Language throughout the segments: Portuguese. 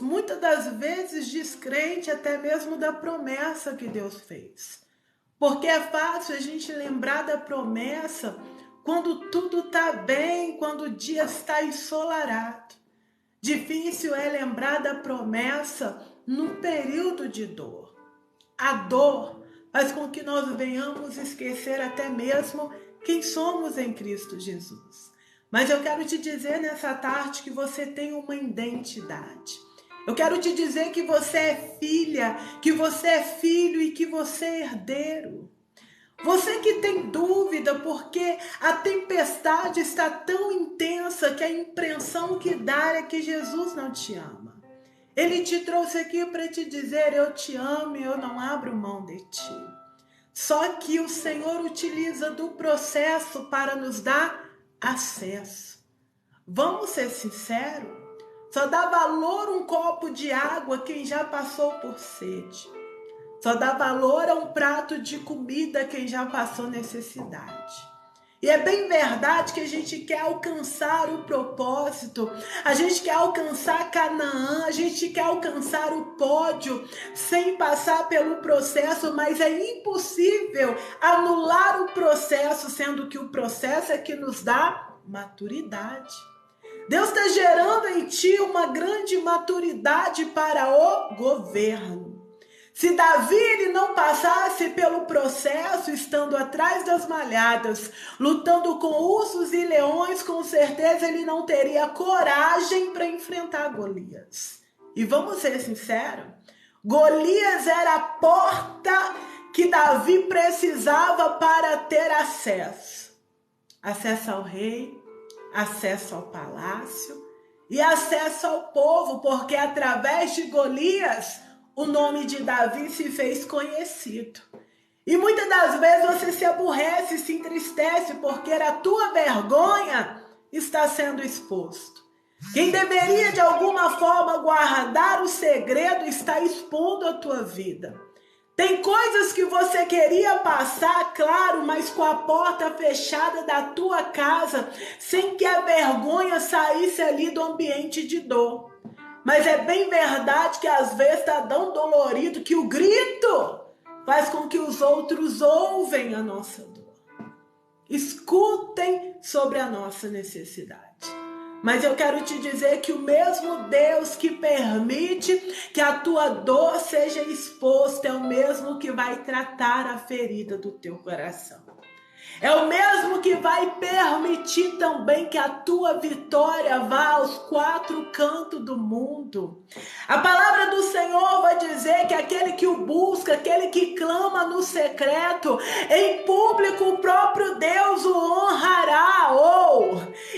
muitas das vezes descrente até mesmo da promessa que Deus fez. Porque é fácil a gente lembrar da promessa quando tudo está bem, quando o dia está ensolarado. Difícil é lembrar da promessa no período de dor. A dor faz com que nós venhamos esquecer até mesmo quem somos em Cristo Jesus. Mas eu quero te dizer nessa tarde que você tem uma identidade. Eu quero te dizer que você é filha, que você é filho e que você é herdeiro. Você que tem dúvida porque a tempestade está tão intensa que a impressão que dá é que Jesus não te ama. Ele te trouxe aqui para te dizer: eu te amo e eu não abro mão de ti. Só que o Senhor utiliza do processo para nos dar acesso. Vamos ser sinceros? Só dá valor um copo de água quem já passou por sede. Só dá valor a um prato de comida quem já passou necessidade. E é bem verdade que a gente quer alcançar o propósito, a gente quer alcançar Canaã, a gente quer alcançar o pódio sem passar pelo processo, mas é impossível anular o processo, sendo que o processo é que nos dá maturidade. Deus está gerando em ti uma grande maturidade para o governo. Se Davi ele não passasse pelo processo, estando atrás das malhadas, lutando com ursos e leões, com certeza ele não teria coragem para enfrentar Golias. E vamos ser sinceros, Golias era a porta que Davi precisava para ter acesso. Acesso ao rei, acesso ao palácio e acesso ao povo, porque através de Golias o nome de Davi se fez conhecido. E muitas das vezes você se aborrece, se entristece, porque a tua vergonha está sendo exposto. Quem deveria de alguma forma guardar o segredo está expondo a tua vida. Tem coisas que você queria passar, claro, mas com a porta fechada da tua casa, sem que a vergonha saísse ali do ambiente de dor. Mas é bem verdade que às vezes está tão dolorido que o grito faz com que os outros ouvem a nossa dor. Escutem sobre a nossa necessidade. Mas eu quero te dizer que o mesmo Deus que permite que a tua dor seja exposta é o mesmo que vai tratar a ferida do teu coração. É o mesmo que vai permitir também que a tua vitória vá aos quatro cantos do mundo. A palavra do Senhor vai dizer que aquele que o busca, aquele que clama no secreto, em público o próprio Deus o honrará.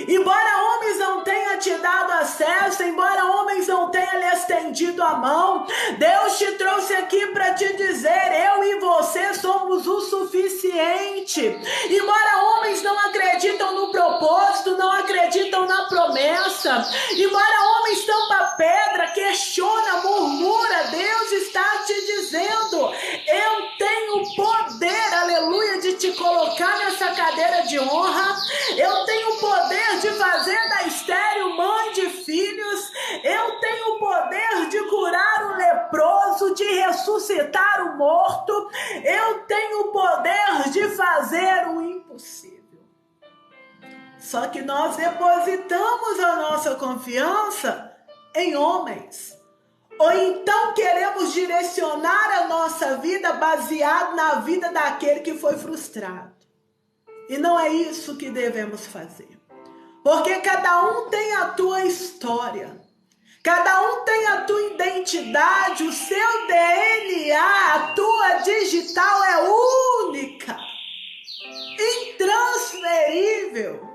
Embora homens não tenham te dado acesso, embora homens não tenham lhe estendido a mão, Deus te trouxe aqui para te dizer: eu e você somos o suficiente. Embora homens não acreditam no propósito, não acreditam na promessa, embora homens tampa pedra, questiona, murmura, Deus está te dizendo: eu tenho poder, aleluia, de te colocar nessa cadeira de honra, eu tenho poder de fazer da estéril mãe de filhos, eu tenho poder de curar o leproso, de ressuscitar o morto, eu tenho poder de fazer o impossível. Só que nós depositamos a nossa confiança em homens. Ou então queremos direcionar a nossa vida baseado na vida daquele que foi frustrado. E não é isso que devemos fazer. Porque cada um tem a tua história. Cada um tem a tua identidade, o seu DNA, a tua digital é única, intransferível.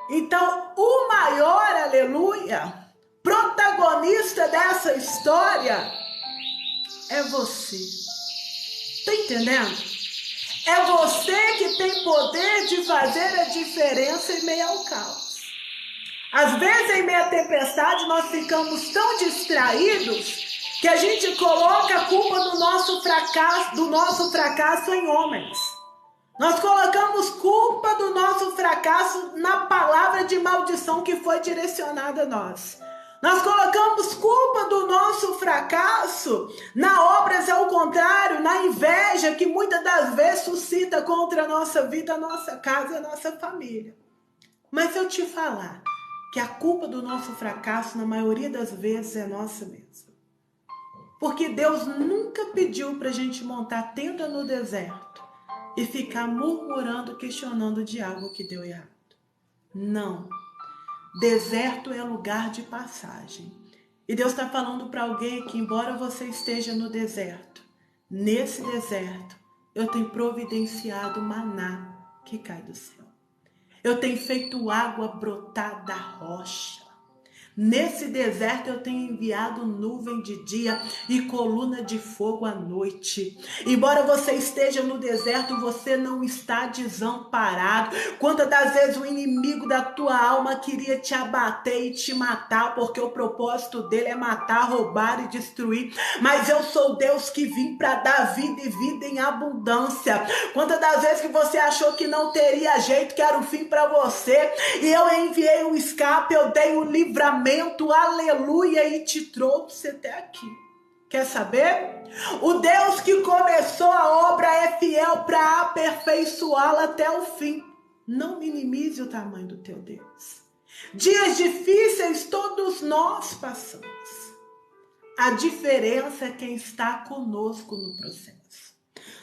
Então, o maior, aleluia, protagonista dessa história é você. Tá entendendo? É você que tem poder de fazer a diferença em meio ao caos. Às vezes, em meio à tempestade, nós ficamos tão distraídos que a gente coloca a culpa do nosso fracasso em homens. Nós colocamos culpa do nosso fracasso na palavra de maldição que foi direcionada a nós. Nós colocamos culpa do fracasso, na obras ao contrário, na inveja que muitas das vezes suscita contra a nossa vida, a nossa casa e a nossa família. Mas se eu te falar que a culpa do nosso fracasso, na maioria das vezes, é nossa mesma. Porque Deus nunca pediu para a gente montar tenda no deserto e ficar murmurando, questionando de algo que deu errado. Não. Deserto é lugar de passagem. E Deus está falando para alguém que, embora você esteja no deserto, nesse deserto, eu tenho providenciado maná que cai do céu. Eu tenho feito água brotar da rocha. Nesse deserto eu tenho enviado nuvem de dia e coluna de fogo à noite. Embora você esteja no deserto, você não está desamparado. Quantas das vezes o inimigo da tua alma queria te abater e te matar, porque o propósito dele é matar, roubar e destruir. Mas eu sou Deus que vim para dar vida e vida em abundância. Quantas das vezes que você achou que não teria jeito, que era o fim para você, e eu enviei um escape, eu dei um livramento, aleluia, e te trouxe até aqui. Quer saber? O Deus que começou a obra é fiel para aperfeiçoá-la até o fim. Não minimize o tamanho do teu Deus. Dias difíceis todos nós passamos. A diferença é quem está conosco no processo.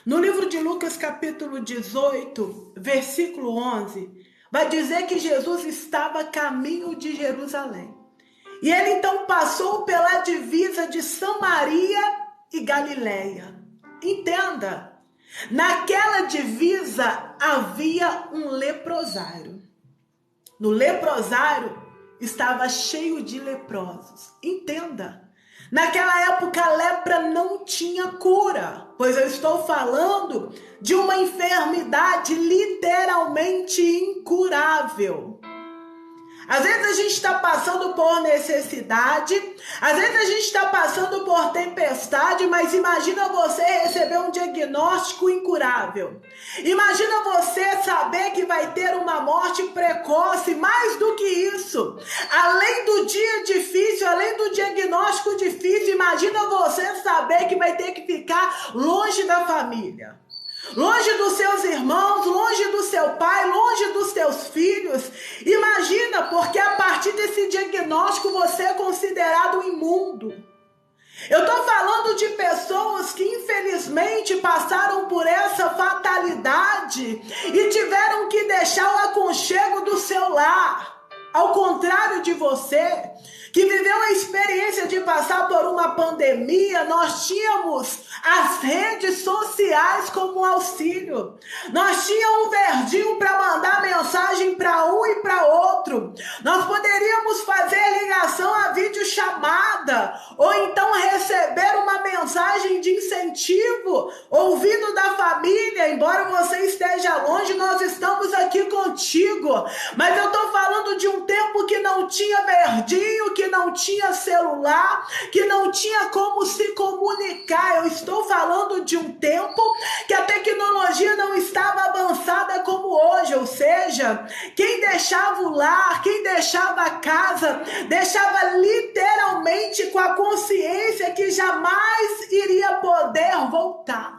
No livro de Lucas, capítulo 18, versículo 11, vai dizer que Jesus estava a caminho de Jerusalém. E ele então passou pela divisa de Samaria e Galileia. Entenda, naquela divisa havia um leprosário. No leprosário estava cheio de leprosos. Entenda, naquela época a lepra não tinha cura, pois eu estou falando de uma enfermidade literalmente incurável. Às vezes a gente está passando por necessidade, às vezes a gente está passando por tempestade, mas imagina você receber um diagnóstico incurável. Imagina você saber que vai ter uma morte precoce, mais do que isso. Além do dia difícil, além do diagnóstico difícil, imagina você saber que vai ter que ficar longe da família. Longe dos seus irmãos, longe do seu pai, longe dos seus filhos. Imagina, porque a partir desse diagnóstico você é considerado um imundo. Eu estou falando de pessoas que infelizmente passaram por essa fatalidade e tiveram que deixar o aconchego do seu lar. Ao contrário de você, que viveu a experiência de passar por uma pandemia, nós tínhamos as redes sociais como auxílio. Nós tínhamos um verdinho para mandar mensagem para um e para outro. Nós poderíamos fazer ligação a videochamada, ou então receber uma mensagem de incentivo, ouvindo da família. Embora você esteja longe, nós estamos aqui contigo. Mas eu estou falando de um tempo que não tinha verdinho, que não tinha celular, que não tinha como se comunicar. Eu estou falando de um tempo que a tecnologia não estava avançada como hoje, ou seja, quem deixava o lar, quem deixava a casa, deixava literalmente com a consciência que jamais iria poder voltar.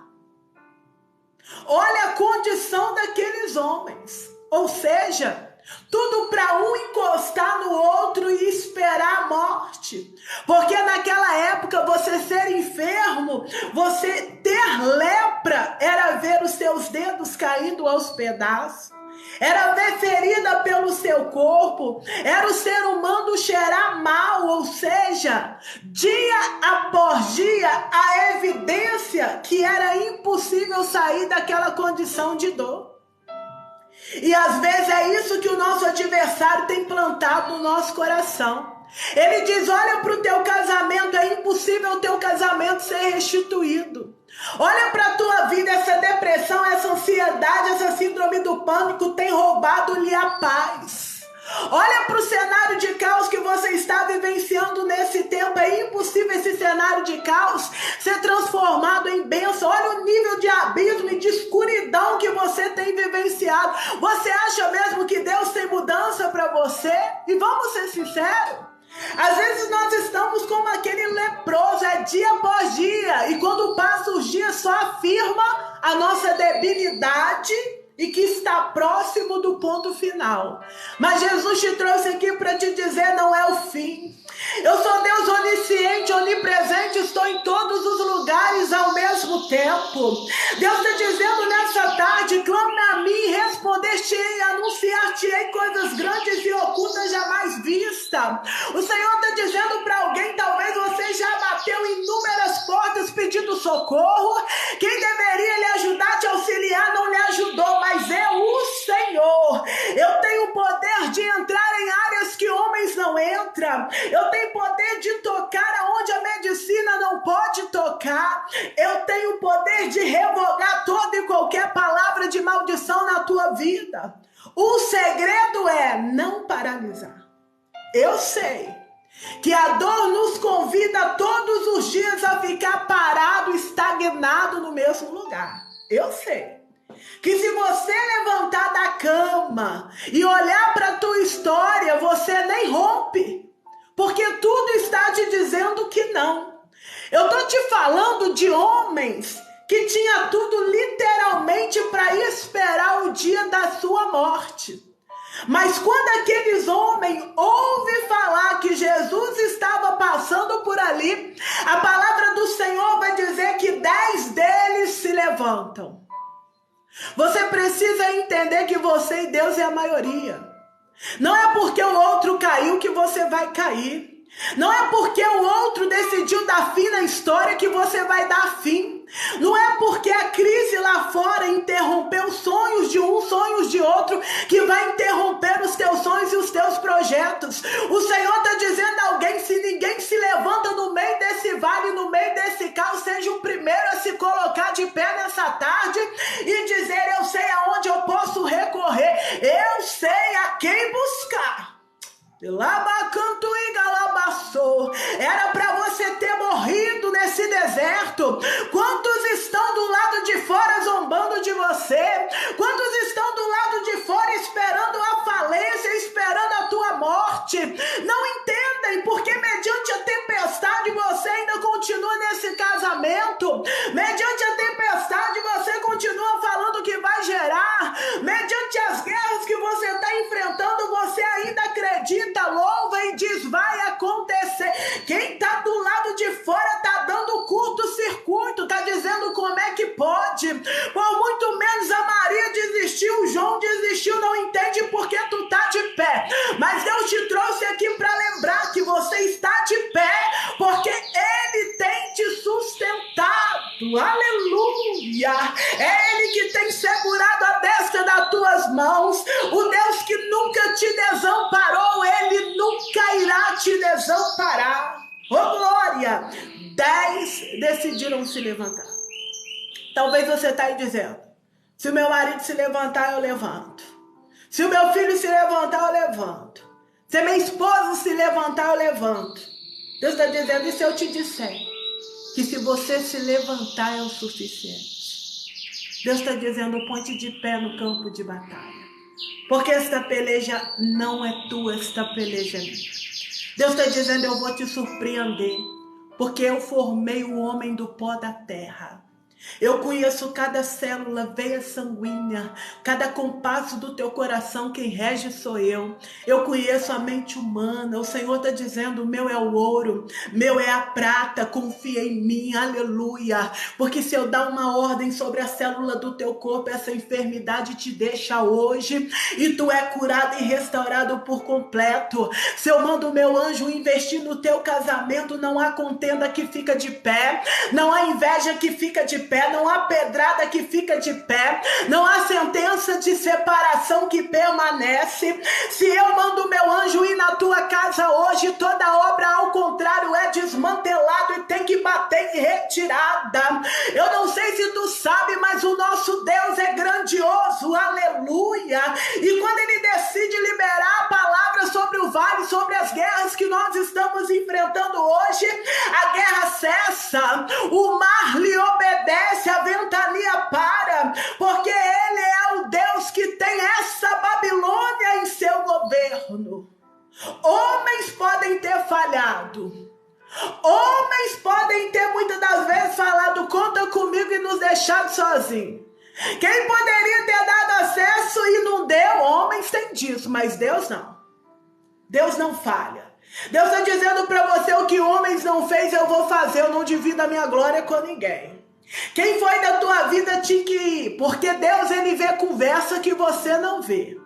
Olha a condição daqueles homens, ou seja, tudo para um encostar no outro e esperar a morte. Porque naquela época você ser enfermo, você ter lepra, era ver os seus dedos caindo aos pedaços. Era ver ferida pelo seu corpo, era o ser humano cheirar mal, ou seja, dia após dia, a evidência que era impossível sair daquela condição de dor. E às vezes é isso que o nosso adversário tem plantado no nosso coração. Ele diz: olha para o teu casamento, é impossível o teu casamento ser restituído. Olha para a tua vida, essa depressão, essa ansiedade, essa síndrome do pânico tem roubado-lhe a paz. Olha para o cenário de caos que você está vivenciando nesse tempo. É impossível esse cenário de caos ser transformado em bênção. Olha o nível de abismo e de escuridão que você tem vivenciado. Você acha mesmo que Deus tem mudança para você? E vamos ser sinceros, às vezes nós estamos como aquele leproso. É dia após dia. E quando passa os dias, só afirma a nossa debilidade e que está próximo do ponto final. Mas Jesus te trouxe aqui para te dizer, não é o fim. Eu sou Deus onisciente, onipresente, estou em todos os lugares ao mesmo tempo. Deus está dizendo nessa tarde, clame a mim, responder-te-ei, anunciar-te-ei coisas grandes e ocultas jamais vistas. O Senhor está dizendo para alguém, talvez você já bateu em inúmeras portas pedindo socorro. Quem deveria lhe ajudar, te auxiliar, não lhe ajudou, mas é o Senhor. Eu tenho o poder de entrar em áreas que homens não entram. Eu tenho poder de tocar aonde a medicina não pode tocar. Eu tenho o poder de revogar toda e qualquer palavra de maldição na tua vida. O segredo é não paralisar. Eu sei que a dor nos convida todos os dias a ficar parado, estagnado no mesmo lugar. Eu sei que se você levantar da cama e olhar para a tua história, você nem rompe, porque tudo está te dizendo que não. Eu estou te falando de homens que tinha tudo literalmente para esperar o dia da sua morte. Mas quando aqueles homens ouvem falar que Jesus estava passando por ali, a palavra do Senhor vai dizer que 10 deles se levantam. Você precisa entender que você e Deus é a maioria. Não é porque o outro caiu que você vai cair. Não é porque o outro decidiu dar fim na história que você vai dar fim. Não é porque a crise lá fora interrompeu sonhos de um, sonhos de outro, que vai interromper os teus sonhos e os teus projetos. O Senhor está dizendo a alguém, se ninguém se levanta no meio desse vale, no meio desse caos, seja o primeiro a se colocar de pé nessa tarde e dizer, eu sei aonde eu posso recorrer, eu sei a quem buscar. Labacanto e galabaçou. Era para você ter morrido nesse deserto. Quantos estão do lado de fora zombando de você? Quantos estão do lado de fora esperando a falência, esperando a tua morte? Não entendem porque mediante a tempestade você ainda continua nesse casamento. Mediante a tempestade você continua falando que vai gerar. Mediante as guerras que você está enfrentando, você ainda acredita, louva e diz, vai acontecer. Quem está do lado de fora está dando curto-circuito, está dizendo como é que pode. Por muito menos a Maria desistiu, o João desistiu, não entende porque tu está de pé. Mas Deus te trouxe aqui para lembrar que você está de pé, porque Ele tem te sustentado. Aleluia! É Ele que tem segurado a destra das tuas mãos. O Deus que nunca te desamparou, Ele nunca irá te desamparar. Oh glória! 10 decidiram se levantar. Talvez você está aí dizendo, se o meu marido se levantar, eu levanto. Se o meu filho se levantar, eu levanto. Se a minha esposa se levantar, eu levanto. Deus está dizendo, e se eu te disser que se você se levantar é o suficiente? Deus está dizendo, ponte de pé no campo de batalha. Porque esta peleja não é tua, esta peleja é minha. Deus está dizendo, eu vou te surpreender. Porque eu formei o homem do pó da terra. Eu conheço cada célula, veia sanguínea, cada compasso do teu coração, quem rege sou eu. Eu conheço a mente humana. O Senhor está dizendo, meu é o ouro, meu é a prata, confia em mim, aleluia. Porque se eu dar uma ordem sobre a célula do teu corpo, essa enfermidade te deixa hoje e tu é curado e restaurado por completo. Se eu mando o meu anjo investir no teu casamento, não há contenda que fica de pé, não há inveja que fica de pé, não há pedrada que fica de pé, não há sentença de separação que permanece. Se eu mando o meu anjo ir na tua casa hoje, toda obra ao contrário é desmantelado e tem que bater em retirada. Eu não sei se tu sabe, mas o nosso Deus é grandioso, aleluia. E quando Ele decide liberar a palavra sobre o vale, sobre as guerras que nós estamos enfrentando hoje, a guerra cessa, o mar lhe obedece, a ventania para, porque Ele é o Deus que tem essa Babilônia em seu governo. Homens podem ter falhado, homens podem ter fechado sozinho. Quem poderia ter dado acesso e não deu? Homens têm disso, mas Deus não. Deus não falha. Deus está dizendo para você: o que homens não fez eu vou fazer, eu não divido a minha glória com ninguém. Quem foi da tua vida tinha que ir, porque Deus, ele vê conversa que você não vê.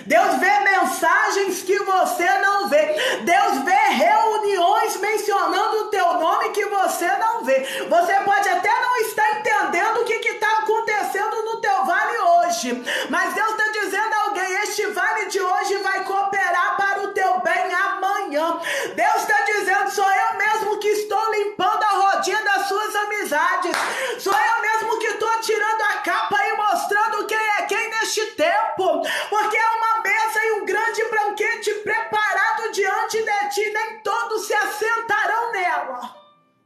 Deus vê mensagens que você não vê. Deus vê reuniões mencionando o teu nome que você não vê. Você pode até não estar entendendo o que está acontecendo no teu vale hoje, mas Deus está dizendo a alguém: este vale de hoje vai cooperar para o teu bem amanhã. Deus está dizendo: sou eu mesmo que estou limpando a rodinha das suas amizades. Sou eu mesmo que estou tirando a capa e mostrando quem é quem neste tempo, porque é uma mesa e um grande banquete preparado diante de ti. Nem todos se assentarão nela,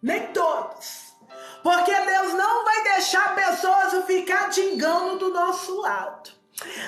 nem todos, porque Deus não vai deixar pessoas ficar de engano do nosso lado.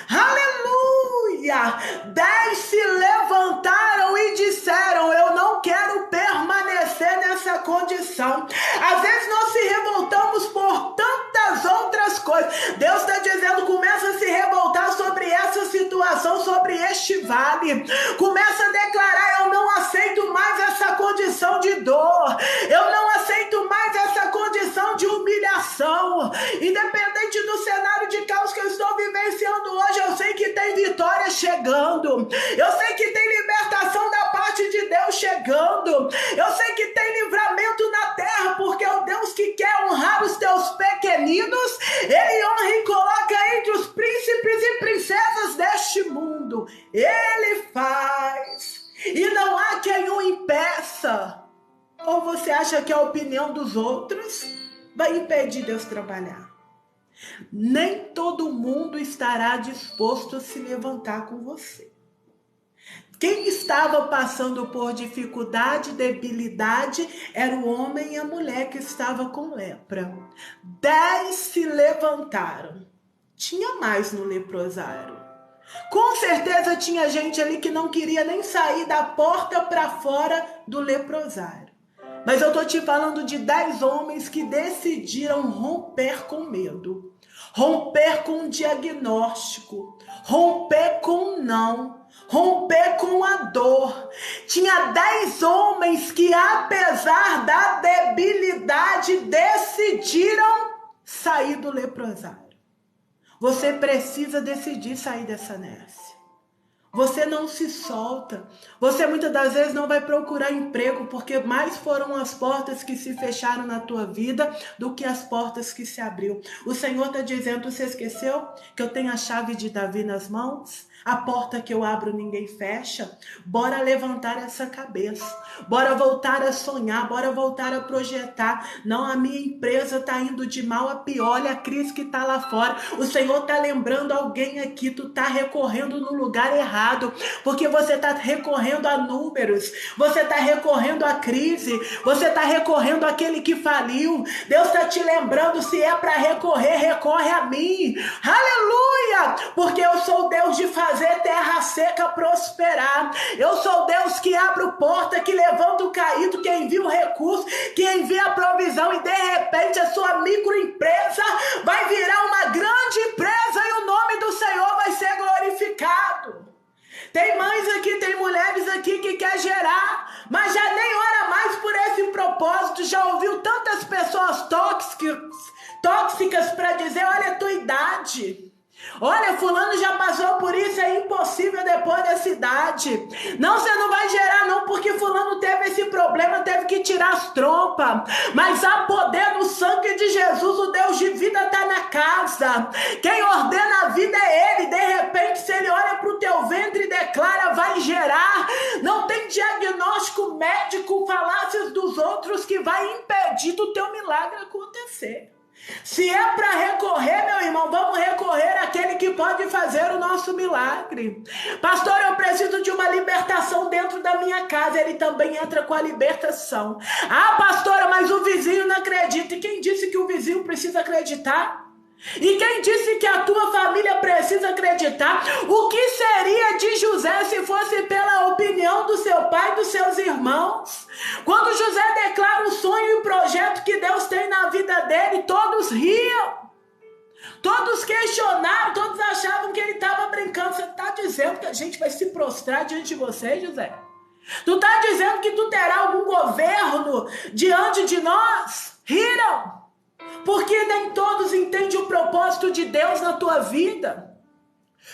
Aleluia! 10 se levantaram e disseram: eu não quero permanecer nessa condição. Às vezes nós se revoltamos por tantas outras coisas. Deus está dizendo: começa a se revoltar sobre essa situação, sobre este vale. Começa a declarar: eu não aceito mais essa condição de dor. Eu não aceito mais essa condição de humilhação. Independente do cenário de caos que eu estou vivenciando hoje, eu sei que tem vitória chegando. Eu sei que tem libertação da parte de Deus chegando. Eu sei que tem livramento na terra, porque o Deus que quer honrar os teus pequeninos, ele honra e coloca entre os príncipes e princesas deste mundo. Ele faz, e não há quem o impeça. Ou você acha que a opinião dos outros vai impedir Deus trabalhar? Nem todo mundo estará disposto a se levantar com você. Quem estava passando por dificuldade, debilidade, era o homem e a mulher que estava com lepra. 10 se levantaram. Tinha mais no leprosário. Com certeza tinha gente ali que não queria nem sair da porta para fora do leprosário. Mas eu estou te falando de 10 homens que decidiram romper com medo, romper com diagnóstico, romper com não, romper com a dor. Tinha 10 homens que, apesar da debilidade, decidiram sair do leprosário. Você precisa decidir sair dessa inércia. Você não se solta. Você muitas das vezes não vai procurar emprego, porque mais foram as portas que se fecharam na tua vida do que as portas que se abriu. O Senhor está dizendo: você esqueceu que eu tenho a chave de Davi nas mãos? A porta que eu abro ninguém fecha. Bora levantar essa cabeça. Bora voltar a sonhar. Bora voltar a projetar. Não, a minha empresa está indo de mal a pior. Olha a crise que está lá fora. O Senhor está lembrando alguém aqui. Tu está recorrendo no lugar errado. Porque você está recorrendo a números. Você está recorrendo à crise. Você está recorrendo àquele que faliu. Deus está te lembrando: se é para recorrer, recorre a mim. Aleluia! Porque eu sou Deus de fazer terra seca prosperar. Eu sou Deus que abre porta, que levanta o caído, que envia o recurso, que envia a provisão, e de repente a sua microempresa vai virar uma grande empresa e o nome do Senhor vai ser glorificado. Tem mães aqui, tem mulheres aqui que quer gerar, mas já nem ora mais por esse propósito. Já ouviu tantas pessoas tóxicas para dizer: olha a tua idade. Olha, fulano já passou por isso, é impossível depois dessa idade. Não, você não vai gerar não, porque fulano teve esse problema, teve que tirar as trompas. Mas há poder no sangue de Jesus, o Deus de vida está na casa. Quem ordena a vida é Ele. De repente, se Ele olha para o teu ventre e declara: vai gerar. Não tem diagnóstico médico, falácias dos outros que vai impedir do teu milagre acontecer. Se é para recorrer, meu irmão, vamos recorrer àquele que pode fazer o nosso milagre. Pastor, eu preciso de uma libertação dentro da minha casa. Ele também entra com a libertação. Ah, pastora, mas o vizinho não acredita. E quem disse que o vizinho precisa acreditar? E quem disse que a tua família precisa acreditar? O que seria de José se fosse pela opinião do seu pai e dos seus irmãos? Quando José declara o sonho e o projeto que Deus tem na vida dele, todos riam. Todos questionaram, todos achavam que ele estava brincando. Você está dizendo que a gente vai se prostrar diante de você, José? Tu está dizendo que tu terá algum governo diante de nós? Riram, porque nem todos entendem o propósito de Deus na tua vida.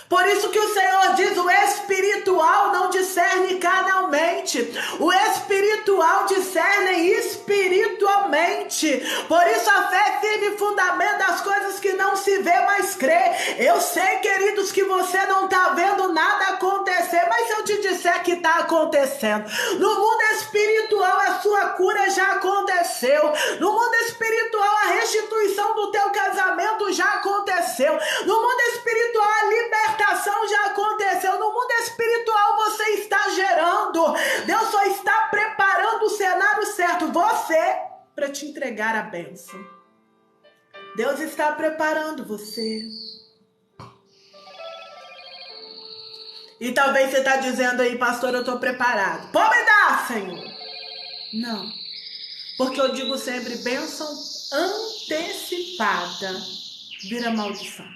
Por isso que o Senhor diz, o espiritual não discerne carnalmente, o espiritual discerne espiritualmente. Por isso a fé é firme fundamento das coisas que não se vê, mas crê. Eu sei, queridos, que você não está vendo nada acontecer, mas se eu te disser que está acontecendo, no mundo espiritual a sua cura já aconteceu, no mundo espiritual a restituição do teu casamento já aconteceu, no mundo espiritual a libertação já aconteceu, no mundo espiritual você está gerando, Deus só está preparando o cenário certo, você, para te entregar a bênção. Deus está preparando você. E talvez você está dizendo aí, pastor, eu estou preparado. Pode me dar, Senhor. Não, porque eu digo sempre, bênção antecipada vira maldição.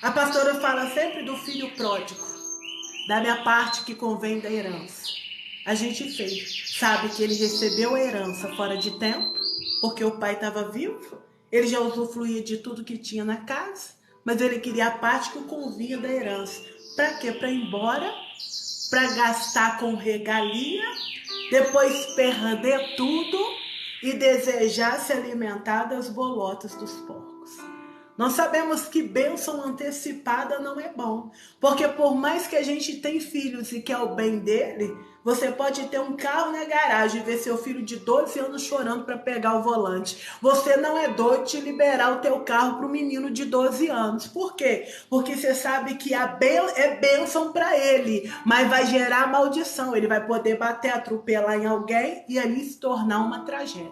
A pastora fala sempre do filho pródigo, da minha parte que convém da herança. A gente fez, sabe que ele recebeu a herança fora de tempo, porque o pai estava vivo, ele já usufruía de tudo que tinha na casa, mas ele queria a parte que o convinha da herança. Para quê? Para ir embora, para gastar com regalia, depois perder tudo e desejar se alimentar das bolotas dos porcos. Nós sabemos que bênção antecipada não é bom, porque por mais que a gente tenha filhos e quer o bem dele, você pode ter um carro na garagem e ver seu filho de 12 anos chorando para pegar o volante. Você não é doido de liberar o teu carro para o menino de 12 anos. Por quê? Porque você sabe que é bênção para ele, mas vai gerar maldição. Ele vai poder bater, atropelar em alguém e ali se tornar uma tragédia.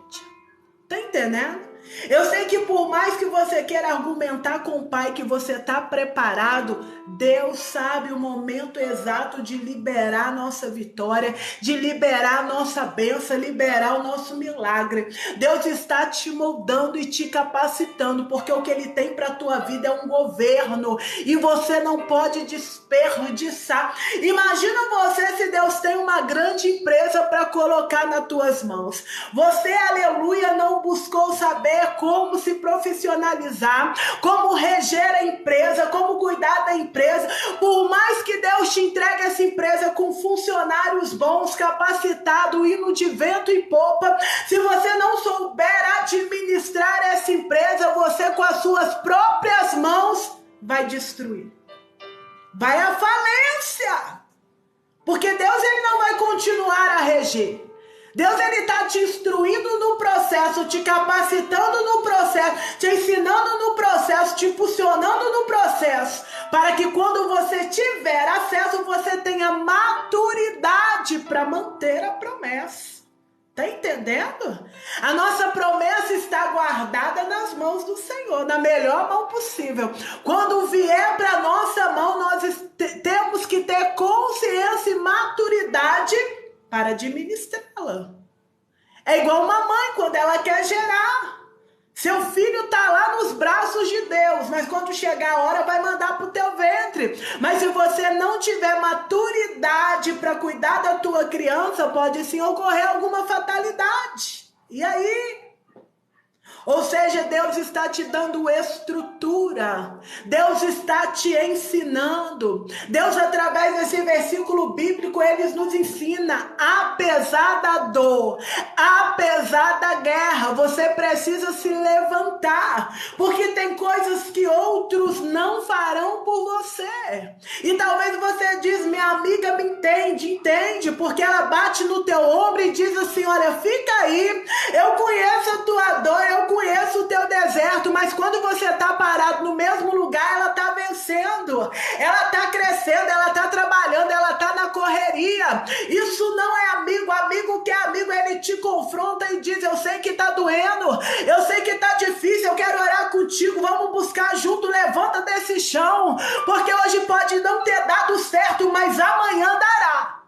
Tá entendendo? Eu sei que por mais que você queira argumentar com o pai que você está preparado, Deus sabe o momento exato de liberar a nossa vitória, de liberar a nossa bênção, liberar o nosso milagre. Deus está te moldando e te capacitando, porque o que Ele tem para a tua vida é um governo e você não pode desperdiçar. Imagina você se Deus tem uma grande empresa para colocar nas tuas mãos. Você, aleluia, não buscou saber como se profissionalizar, como reger a empresa, como cuidar da empresa. Por mais que Deus te entregue essa empresa com funcionários bons, capacitados, indo de vento e popa, se você não souber administrar essa empresa, você com as suas próprias mãos vai destruir. Vai à falência. Porque Deus ele não vai continuar a reger. Deus ele está te instruindo no processo, te capacitando no processo, te ensinando no processo, te impulsionando no processo, para que quando você tiver acesso, você tenha maturidade para manter a promessa. Tá entendendo? A nossa promessa está guardada nas mãos do Senhor, na melhor mão possível. Quando vier para nossa mão, nós temos que ter consciência e maturidade para administrá-la. É igual uma mãe quando ela quer gerar. Seu filho está lá nos braços de Deus, mas quando chegar a hora vai mandar para o teu ventre. Mas se você não tiver maturidade para cuidar da tua criança, pode sim ocorrer alguma fatalidade. E aí? Ou seja, Deus está te dando estrutura, Deus está te ensinando. Deus, através desse versículo bíblico, Ele nos ensina, apesar da dor, apesar da guerra, você precisa se levantar, porque tem coisas que outros não farão por você. E talvez você diz, minha amiga me entende, porque ela bate no teu ombro e diz assim, olha, fica aí, eu conheço a tua dor, eu conheço o teu deserto, mas quando você está parado no mesmo lugar, ela está vencendo, ela está crescendo, ela está trabalhando, ela está na correria. Isso não é amigo. Amigo que é amigo, ele te confronta e diz, eu sei que está doendo, eu sei que está difícil, eu quero orar contigo, vamos buscar junto, levanta desse chão, porque hoje pode não ter dado certo, mas amanhã dará.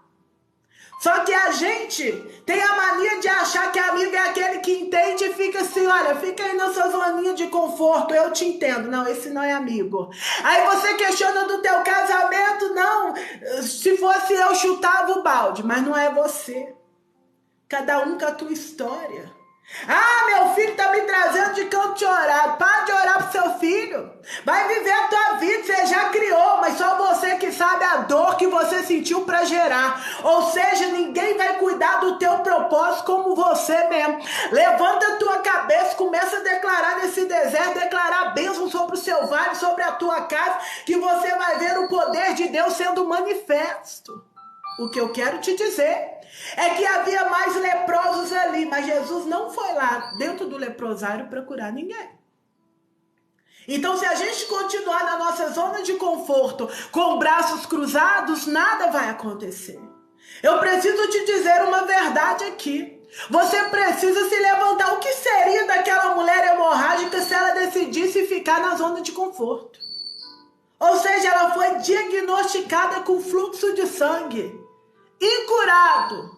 Só que a gente tem a mania de achar que amigo é aquele que entende e fica assim, olha, fica aí na sua zoninha de conforto, eu te entendo. Não, esse não é amigo. Aí você questiona do teu casamento, não, se fosse eu chutava o balde, mas não é você. Cada um com a tua história. Ah, meu filho tá me trazendo de canto de orar. Para de orar pro seu filho. Vai viver a tua vida, você já criou, mas só você que sabe a dor que você sentiu para gerar. Ou seja, ninguém vai cuidar do teu propósito como você mesmo. Levanta a tua cabeça, começa a declarar nesse deserto, declarar bênção sobre o seu vale, sobre a tua casa, que você vai ver o poder de Deus sendo manifesto. O que eu quero te dizer é que havia mais leprosos ali, mas Jesus não foi lá dentro do leprosário procurar ninguém. Então, se a gente continuar na nossa zona de conforto, com braços cruzados, nada vai acontecer. Eu preciso te dizer uma verdade aqui. Você precisa se levantar. O que seria daquela mulher hemorrágica se ela decidisse ficar na zona de conforto? Ou seja, ela foi diagnosticada com fluxo de sangue. Incurado,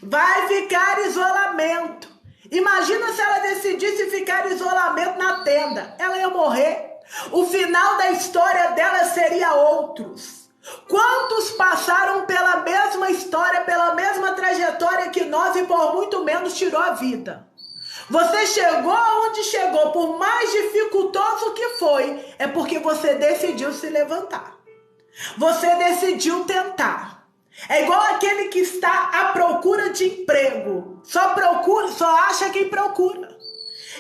vai ficar isolamento. Imagina se ela decidisse ficar isolamento na tenda, ela ia morrer. O final da história dela seria outros. Quantos passaram pela mesma história, pela mesma trajetória que nós e por muito menos tirou a vida? Você chegou aonde chegou, por mais dificultoso que foi, é porque você decidiu se levantar. Você decidiu tentar. É igual aquele que está à procura de emprego. Só acha quem procura.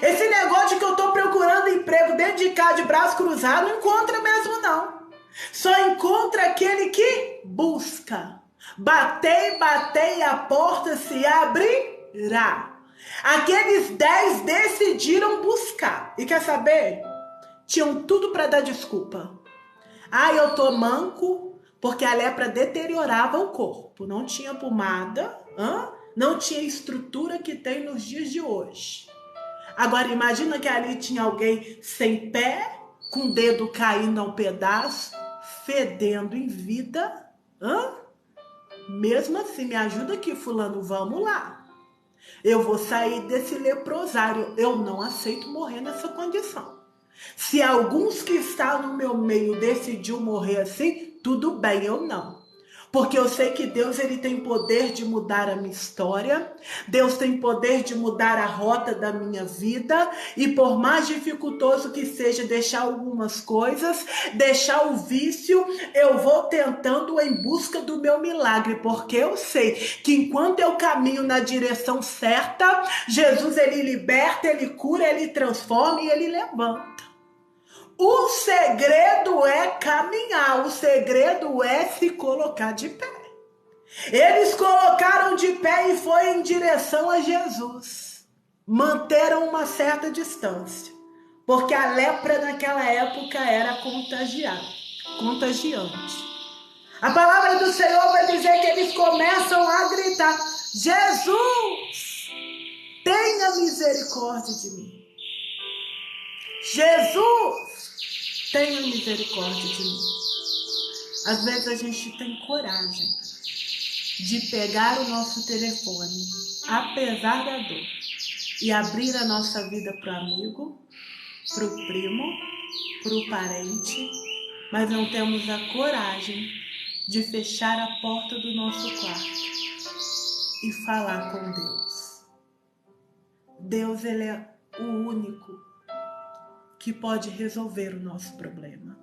Esse negócio de que eu estou procurando emprego dentro de casa de braço cruzado, não encontra mesmo não. Só encontra aquele que busca. Batei, batei, a porta se abrirá. Aqueles 10 decidiram buscar. E quer saber? Tinham tudo para dar desculpa. Ah, eu tô manco. Porque a lepra deteriorava o corpo, não tinha pomada, não tinha estrutura que tem nos dias de hoje. Agora imagina que ali tinha alguém sem pé, com o dedo caindo a um pedaço, fedendo em vida. Mesmo assim, me ajuda aqui, fulano, vamos lá. Eu vou sair desse leprosário, eu não aceito morrer nessa condição. Se alguns que estão no meu meio decidiu morrer assim, tudo bem, eu não. Porque eu sei que Deus ele tem poder de mudar a minha história. Deus tem poder de mudar a rota da minha vida. E por mais dificultoso que seja deixar algumas coisas, deixar o vício, eu vou tentando em busca do meu milagre. Porque eu sei que enquanto eu caminho na direção certa, Jesus ele liberta, ele cura, ele transforma e ele levanta. O segredo é caminhar, o segredo é se colocar de pé. Eles colocaram de pé e foi em direção a Jesus. Manteram uma certa distância, porque a lepra naquela época era contagiante. A palavra do Senhor vai dizer que eles começam a gritar: Jesus, tenha misericórdia de mim. Jesus, tenha misericórdia de mim. Às vezes a gente tem coragem de pegar o nosso telefone, apesar da dor, e abrir a nossa vida para o amigo, para o primo, para o parente, mas não temos a coragem de fechar a porta do nosso quarto e falar com Deus. Deus, ele é o único que pode resolver o nosso problema.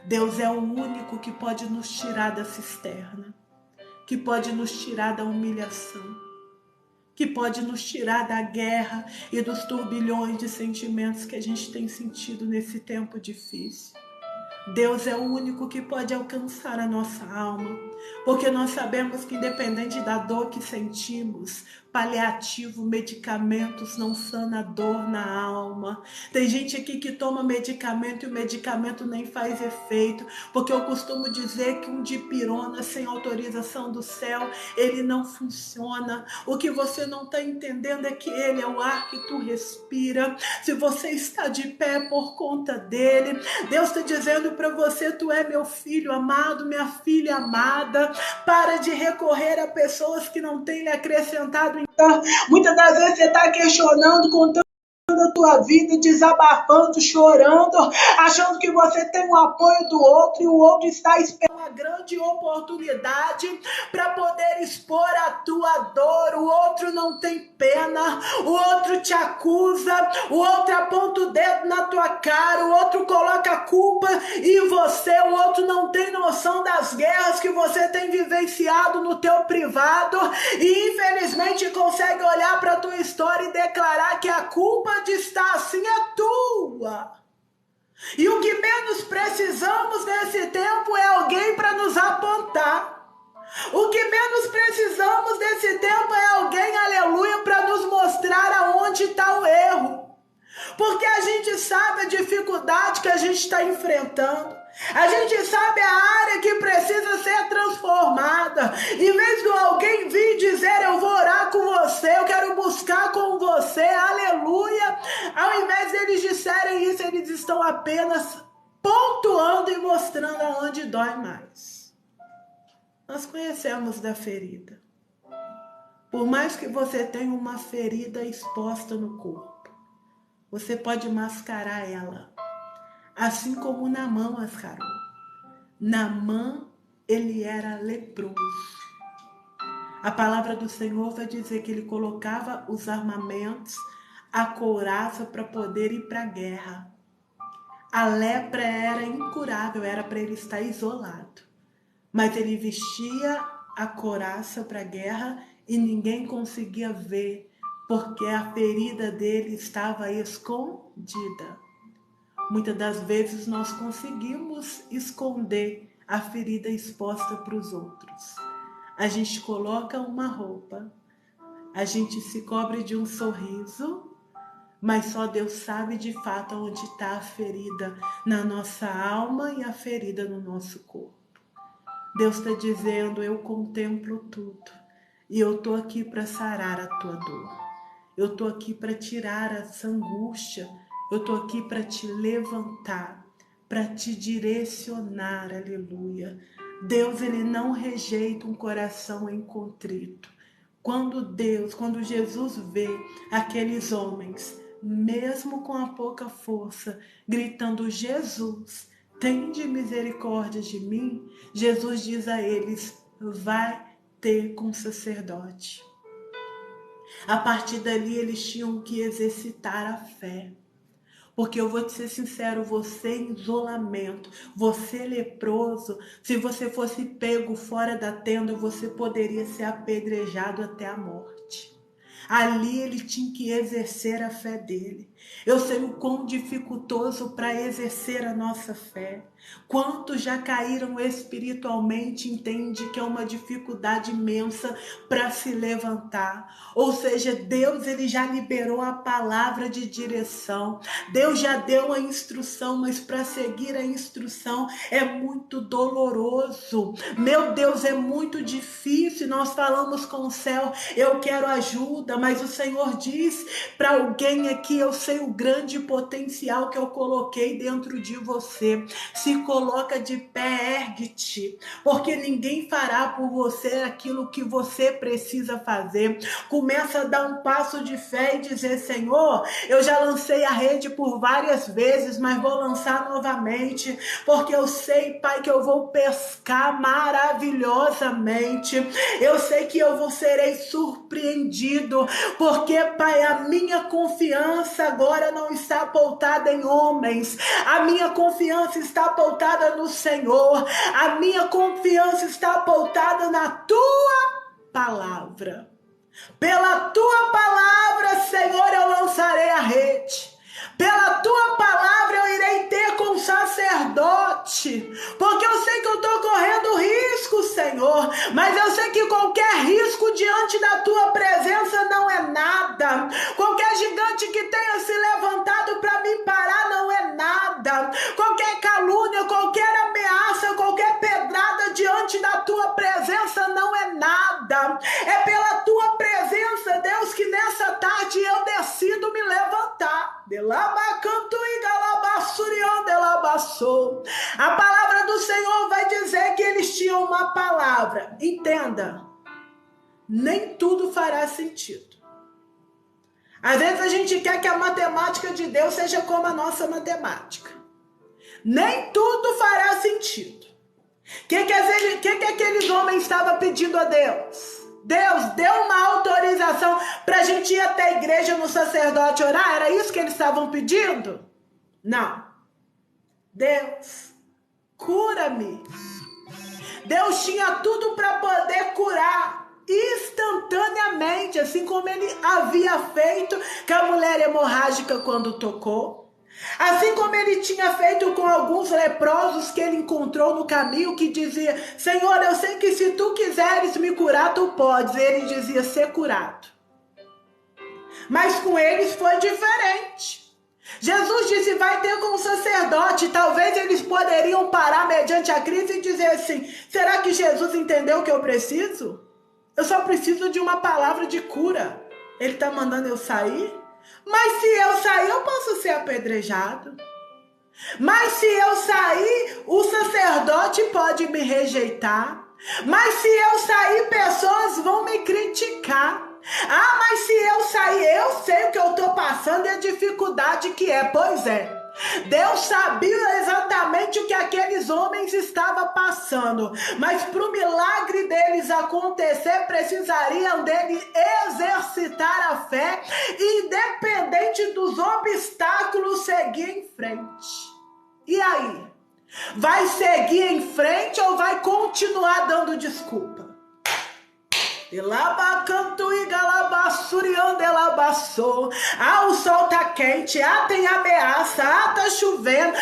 Deus é o único que pode nos tirar da cisterna, que pode nos tirar da humilhação, que pode nos tirar da guerra e dos turbilhões de sentimentos que a gente tem sentido nesse tempo difícil. Deus é o único que pode alcançar a nossa alma, porque nós sabemos que independente da dor que sentimos, paliativo, medicamentos não sana a dor na alma. Tem gente aqui que toma medicamento e o medicamento nem faz efeito, porque eu costumo dizer que um dipirona sem autorização do céu, ele não funciona. O que você não está entendendo é que ele é o ar que tu respira. Se você está de pé por conta dele, Deus está dizendo para você: tu é meu filho amado, minha filha amada. Para de recorrer a pessoas que não têm lhe acrescentado. Então, muitas das vezes você está questionando, contando a tua vida, desabafando, chorando, achando que você tem o apoio do outro e o outro está esperando uma grande oportunidade para poder expor a tua dor. O outro não tem pena, o outro te acusa, o outro aponta o dedo na tua cara, o outro coloca a culpa em você, o outro não tem noção das guerras que você tem vivenciado no teu privado e infelizmente consegue olhar para a tua história e declarar que a culpa de estar assim é tua. E o que menos precisamos nesse tempo é alguém para nos apontar. O que menos precisamos nesse tempo é alguém, aleluia, para nos mostrar aonde está o erro. Porque a gente sabe a dificuldade que a gente está enfrentando. A gente sabe a área que precisa ser transformada. Em vez de alguém vir dizer, eu vou orar com você, eu quero buscar com você, aleluia. Ao invés deles disserem isso, eles estão apenas pontuando e mostrando aonde dói mais. Nós conhecemos da ferida. Por mais que você tenha uma ferida exposta no corpo, você pode mascarar ela, assim como Naamã mascarou. Naamã, ele era leproso. A palavra do Senhor vai dizer que ele colocava os armamentos, a couraça para poder ir para a guerra. A lepra era incurável, era para ele estar isolado. Mas ele vestia a couraça para a guerra e ninguém conseguia ver, porque a ferida dele estava escondida. Muitas das vezes nós conseguimos esconder a ferida exposta para os outros. A gente coloca uma roupa, a gente se cobre de um sorriso, mas só Deus sabe de fato onde está a ferida na nossa alma e a ferida no nosso corpo. Deus está dizendo, eu contemplo tudo e eu estou aqui para sarar a tua dor. Eu estou aqui para tirar essa angústia. Eu estou aqui para te levantar, para te direcionar, aleluia. Deus, ele não rejeita um coração contrito. Quando Jesus vê aqueles homens, mesmo com a pouca força, gritando, Jesus, tende misericórdia de mim, Jesus diz a eles, vai ter com o sacerdote. A partir dali eles tinham que exercitar a fé. Porque eu vou te ser sincero, você em isolamento, você leproso, se você fosse pego fora da tenda, você poderia ser apedrejado até a morte. Ali ele tinha que exercer a fé dele. Eu sei o quão dificultoso para exercer a nossa fé. Quantos já caíram espiritualmente, entende que é uma dificuldade imensa para se levantar. Ou seja, Deus ele já liberou a palavra de direção. Deus já deu a instrução, mas para seguir a instrução é muito doloroso. Meu Deus, é muito difícil. Nós falamos com o céu, eu quero ajuda, mas o Senhor diz para alguém aqui, eu sei o grande potencial que eu coloquei dentro de você. Se coloca de pé, ergue-te, porque ninguém fará por você aquilo que você precisa fazer. Começa a dar um passo de fé e dizer, Senhor, eu já lancei a rede por várias vezes, mas vou lançar novamente, porque eu sei, Pai, que eu vou pescar maravilhosamente. Eu sei que eu serei surpreendido, porque, Pai, a minha confiança agora não está pautada em homens, a minha confiança está pautada no Senhor, a minha confiança está pautada na tua palavra. Pela tua palavra, Senhor, eu lançarei a rede. Pela tua palavra eu irei ter com o sacerdote, porque eu sei que eu estou correndo risco, Senhor, mas eu sei que qualquer risco diante da tua presença não é nada. Qualquer gigante que tenha se levantado para me parar não é nada. Qualquer calúnia, qualquer ameaça, qualquer pedrada diante da tua presença não é nada. É pela tua presença, Deus, que nessa tarde eu decido me levantar. A palavra do Senhor vai dizer que eles tinham uma palavra. Entenda, nem tudo fará sentido. Às vezes a gente quer que a matemática de Deus seja como a nossa matemática. Nem tudo fará sentido. O que aqueles homens estavam pedindo a Deus? Deus deu uma autorização para a gente ir até a igreja no sacerdote orar? Era isso que eles estavam pedindo? Não. Deus, cura-me. Deus tinha tudo para poder curar instantaneamente, assim como ele havia feito com a mulher hemorrágica quando tocou. Assim como ele tinha feito com alguns leprosos que ele encontrou no caminho, que dizia: Senhor, eu sei que se tu quiseres me curar, tu podes. E ele dizia: ser curado. Mas com eles foi diferente. Jesus disse: vai ter com o sacerdote. Talvez eles poderiam parar mediante a crise e dizer assim: será que Jesus entendeu o que eu preciso? Eu só preciso de uma palavra de cura. Ele está mandando eu sair? Mas se eu sair, eu posso ser apedrejado. Mas se eu sair, o sacerdote pode me rejeitar. Mas se eu sair, pessoas vão me criticar. Ah, mas se eu sair, eu sei o que eu estou passando e a dificuldade que é. Pois é. Deus sabia exatamente o que aqueles homens estavam passando, mas para o milagre deles acontecer, precisariam dele exercitar a fé e, independente dos obstáculos, seguir em frente. E aí? Vai seguir em frente ou vai continuar dando desculpa? O sol tá quente, tem ameaça, tá chovendo,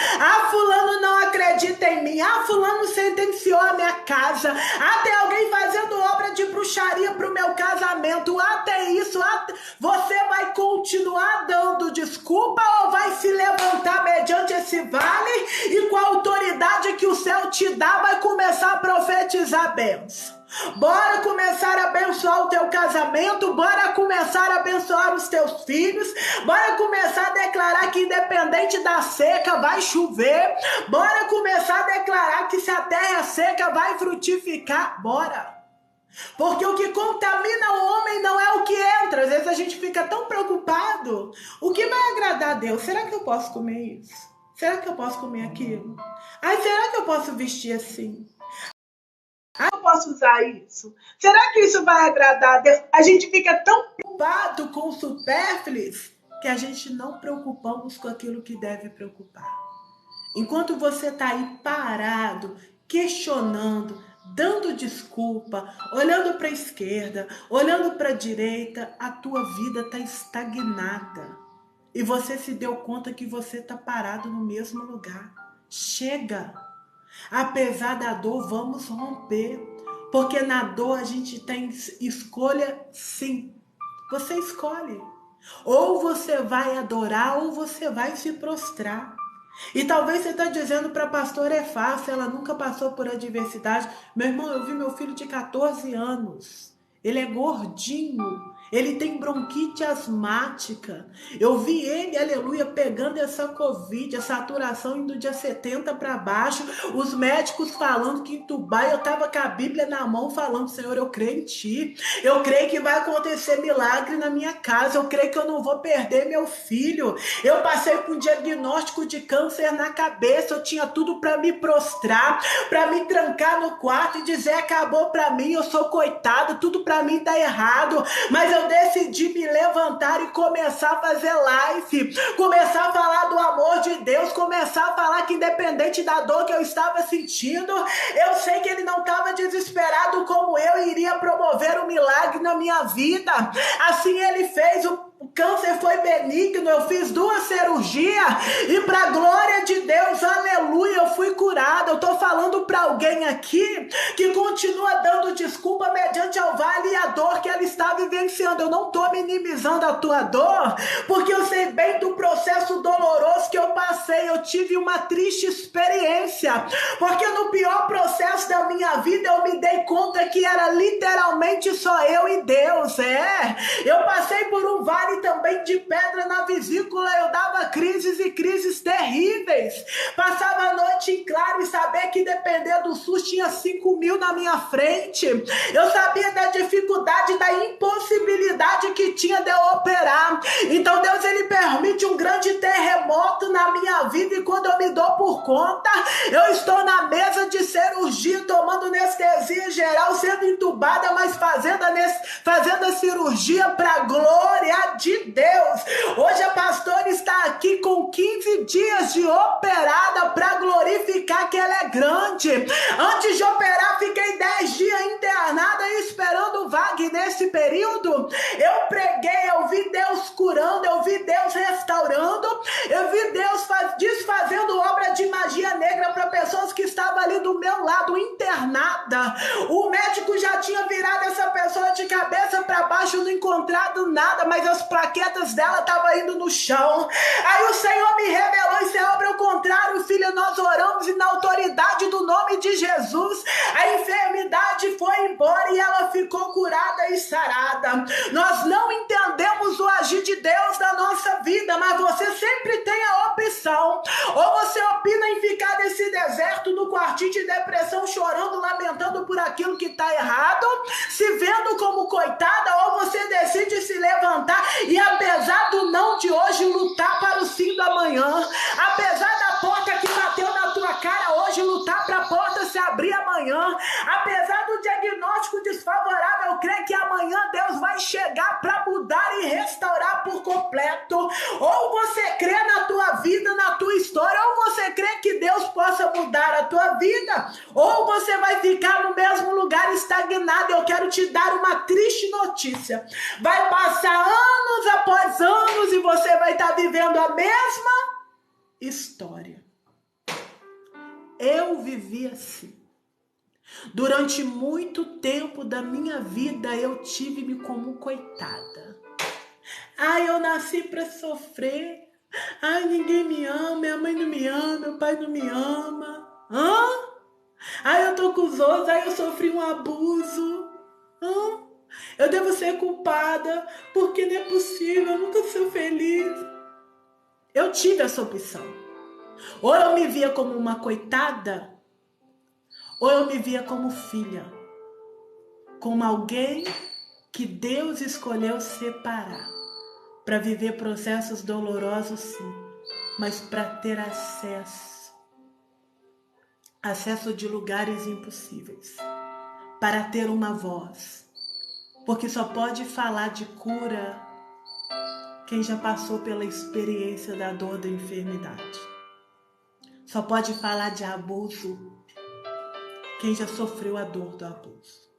fulano não acredita em mim, fulano sentenciou a minha casa, tem alguém fazendo obra de bruxaria pro meu casamento, tem isso, você vai continuar dando desculpa ou vai se levantar mediante esse vale e com a autoridade que o céu te dá vai começar a profetizar bênçãos? Bora começar a abençoar o teu casamento, bora começar a abençoar os teus filhos, bora começar a declarar que independente da seca vai chover, bora começar a declarar que se a terra é seca vai frutificar, bora. Porque o que contamina o homem não é o que entra. Às vezes a gente fica tão preocupado, o que vai agradar a Deus? Será que eu posso comer isso? Será que eu posso comer aquilo? Será que eu posso vestir assim? Eu posso usar isso? Será que isso vai agradar a Deus? A gente fica tão preocupado com o supérfluo que a gente não preocupamos com aquilo que deve preocupar. Enquanto você está aí parado, questionando, dando desculpa, olhando para a esquerda, olhando para a direita, a tua vida está estagnada. E você se deu conta que você está parado no mesmo lugar. Chega! Apesar da dor, vamos romper. Porque na dor a gente tem escolha, sim. Você escolhe. Ou você vai adorar, ou você vai se prostrar. E talvez você está dizendo para a pastora é fácil, ela nunca passou por adversidade. Meu irmão, eu vi meu filho de 14 anos. Ele é gordinho. Ele tem bronquite asmática. Eu vi ele, aleluia, pegando essa Covid, a saturação indo de 70 para baixo. Os médicos falando que entubar. Eu estava com a Bíblia na mão falando: Senhor, eu creio em Ti. Eu creio que vai acontecer milagre na minha casa. Eu creio que eu não vou perder meu filho. Eu passei por um diagnóstico de câncer na cabeça. Eu tinha tudo para me prostrar, para me trancar no quarto e dizer: acabou para mim, eu sou coitado, tudo para mim tá errado. Mas eu decidi me levantar e começar a fazer live, começar a falar do amor de Deus, começar a falar que independente da dor que eu estava sentindo, eu sei que Ele não estava desesperado como eu, e iria promover um milagre na minha vida. Assim Ele fez. O câncer foi benigno, eu fiz 2 cirurgias e para a glória de Deus, aleluia, eu fui curada. Eu estou falando para alguém aqui que continua dando desculpa mediante ao vale e a dor que ela está vivenciando. Eu não estou minimizando a tua dor, porque eu sei bem do processo doloroso que eu passei. Eu tive uma triste experiência, porque no pior processo da minha vida eu me dei conta que era literalmente só eu e Deus. Eu passei por um vale também também de pedra na vesícula. Eu dava crises e crises terríveis. Passava a noite em claro e saber que depender do SUS tinha 5.000 na minha frente. Eu sabia da dificuldade, da impossibilidade que tinha de eu operar. Então Deus, ele permite um grande terremoto na minha vida e quando eu me dou por conta, eu estou na mesa de cirurgia, tomando anestesia geral, sendo entubada, mas fazendo a cirurgia para a glória de Deus. Hoje a pastora está aqui com 15 dias de operada para glorificar que ela é grande. Antes de operar, fiquei 10 dias internada esperando vaga. E nesse período, eu preguei, eu vi Deus curando, eu vi Deus restaurando, eu vi Deus desfazendo obra de magia negra para pessoas que estavam ali do meu lado, internada. O médico já tinha virado essa pessoa de cabeça para baixo, não encontrado nada, mas as plaquetas dela estavam indo no chão. Aí o Senhor me revelou, isso é obra ao contrário, filha, nós oramos e na autoridade do nome de Jesus, a enfermidade foi embora e ela ficou curada e sarada. Nós não entendemos o agir de Deus na nossa vida, mas você sempre tem a opção. Ou você opina em ficar nesse deserto, no quartinho de depressão, chorando, lamentando por aquilo que está errado, se vendo como coitada, ou você decide se levantar e, apesar do não de hoje, lutar para o sim do amanhã. Apesar da porta que bateu na tua cara hoje, lutar para a porta se abrir amanhã. Apesar do diagnóstico desfavorável, eu creio que amanhã Deus vai chegar para mudar e restaurar por completo. Ou você crê na tua vida, na tua história, ou você crê que Deus possa mudar a tua vida, ou você vai ficar no mesmo lugar estagnado. Eu quero te dar uma triste notícia. Vai passar anos após anos e você vai estar vivendo a mesma história. Eu vivi assim. Durante muito tempo da minha vida eu tive-me como coitada. Ai, eu nasci para sofrer. Ai, ninguém me ama, minha mãe não me ama, meu pai não me ama. Ai, eu tô com os outros, ai, eu sofri um abuso. Eu devo ser culpada, porque não é possível, eu nunca sou feliz. Eu tive essa opção. Ou eu me via como uma coitada, ou eu me via como filha, como alguém que Deus escolheu separar para viver processos dolorosos, sim, mas para ter acesso de lugares impossíveis, para ter uma voz, porque só pode falar de cura quem já passou pela experiência da dor da enfermidade. Só pode falar de abuso quem já sofreu a dor do abuso.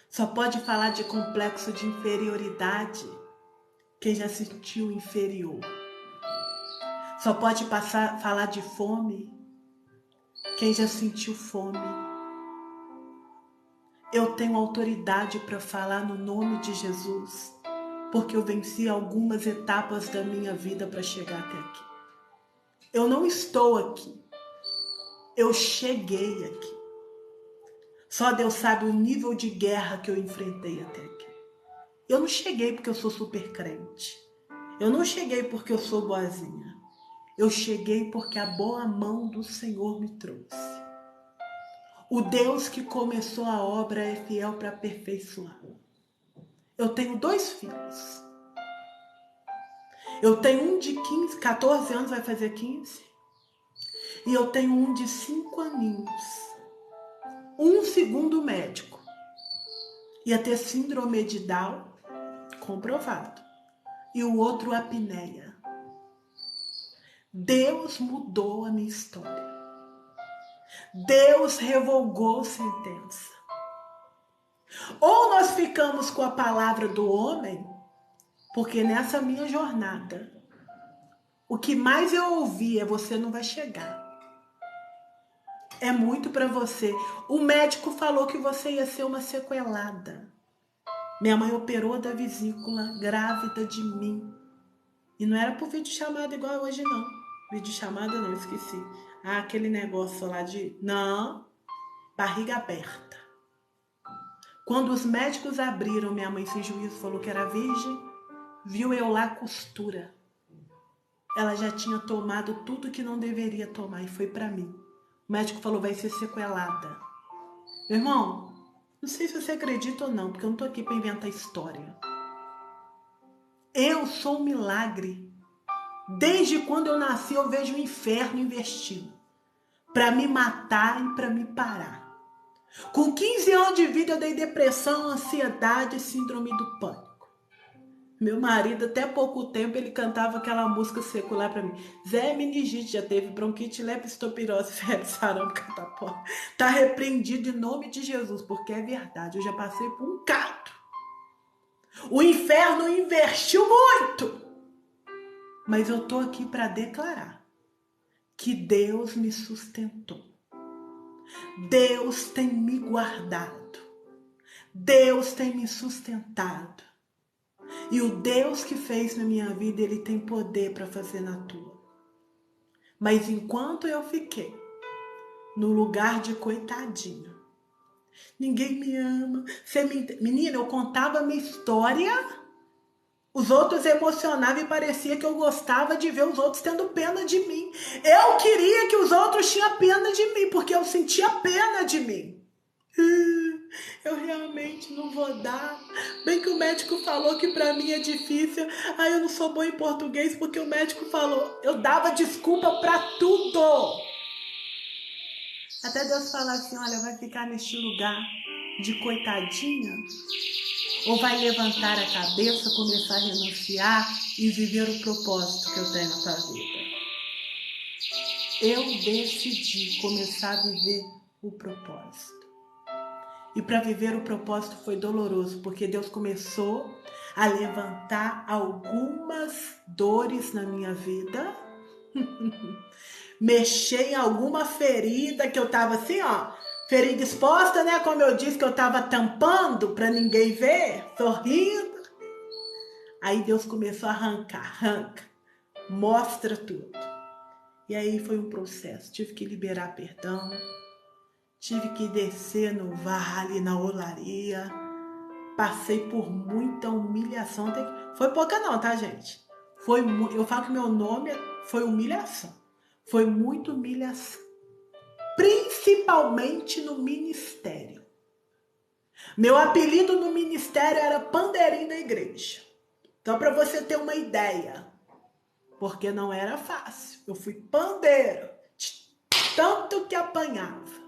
Só pode falar de complexo de inferioridade quem já se sentiu inferior. Só pode falar de fome quem já sentiu fome. Eu tenho autoridade para falar no nome de Jesus, porque eu venci algumas etapas da minha vida para chegar até aqui. Eu não estou aqui, eu cheguei aqui. Só Deus sabe o nível de guerra que eu enfrentei até aqui. Eu não cheguei porque eu sou super crente. Eu não cheguei porque eu sou boazinha. Eu cheguei porque a boa mão do Senhor me trouxe. O Deus que começou a obra é fiel para aperfeiçoar. Eu tenho 2 filhos. Eu tenho um de 14 anos, vai fazer 15. E eu tenho um de 5 aninhos. Um, segundo o médico, ia ter síndrome de Down, comprovado. E o outro, apneia. Deus mudou a minha história. Deus revogou sentença. Ou nós ficamos com a palavra do homem, porque nessa minha jornada, o que mais eu ouvi é: você não vai chegar. É muito para você. O médico falou que você ia ser uma sequelada. Minha mãe operou da vesícula, grávida de mim. E não era por videochamada igual hoje, não. Videochamada não, esqueci. Aquele negócio lá de... Não, barriga aberta. Quando os médicos abriram, minha mãe sem juízo falou que era virgem. viu eu lá costura. Ela já tinha tomado tudo que não deveria tomar e foi para mim. O médico falou, vai ser sequelada. Meu irmão, não sei se você acredita ou não, porque eu não tô aqui para inventar história. Eu sou um milagre. Desde quando eu nasci eu vejo o inferno investindo para me matar e para me parar. Com 15 anos de vida eu dei depressão, ansiedade e síndrome do pânico. Meu marido, até pouco tempo, ele cantava aquela música secular pra mim. Zé meningite, já teve bronquite, leptospirose, febre, sarampo, catapora. Tá repreendido em nome de Jesus, porque é verdade. Eu já passei por um cato. O inferno investiu muito. Mas eu tô aqui para declarar que Deus me sustentou. Deus tem me guardado. Deus tem me sustentado. E o Deus que fez na minha vida, Ele tem poder para fazer na tua. Mas enquanto eu fiquei no lugar de coitadinho, ninguém me ama. Menina, eu contava a minha história, os outros emocionavam e parecia que eu gostava de ver os outros tendo pena de mim. Eu queria que os outros tinham pena de mim, porque eu sentia pena de mim. Eu realmente não vou dar. Bem que o médico falou que pra mim é difícil. Eu não sou boa em português porque o médico falou. Eu dava desculpa pra tudo. Até Deus falar assim, olha, vai ficar neste lugar de coitadinha? Ou vai levantar a cabeça, começar a renunciar e viver o propósito que eu tenho na tua vida? Eu decidi começar a viver o propósito. E para viver o propósito foi doloroso, porque Deus começou a levantar algumas dores na minha vida, mexer em alguma ferida que eu tava assim, ó, ferida exposta, né? Como eu disse que eu tava tampando para ninguém ver, sorrindo. Aí Deus começou a arranca, mostra tudo. E aí foi um processo, tive que liberar perdão. Tive que descer no vale, na olaria. Passei por muita humilhação. Foi pouca não, tá, gente? Eu falo que meu nome foi humilhação. Foi muita humilhação. Principalmente no ministério. Meu apelido no ministério era Pandeirinho da igreja. Então, para você ter uma ideia. Porque não era fácil. Eu fui pandeiro. Tanto que apanhava.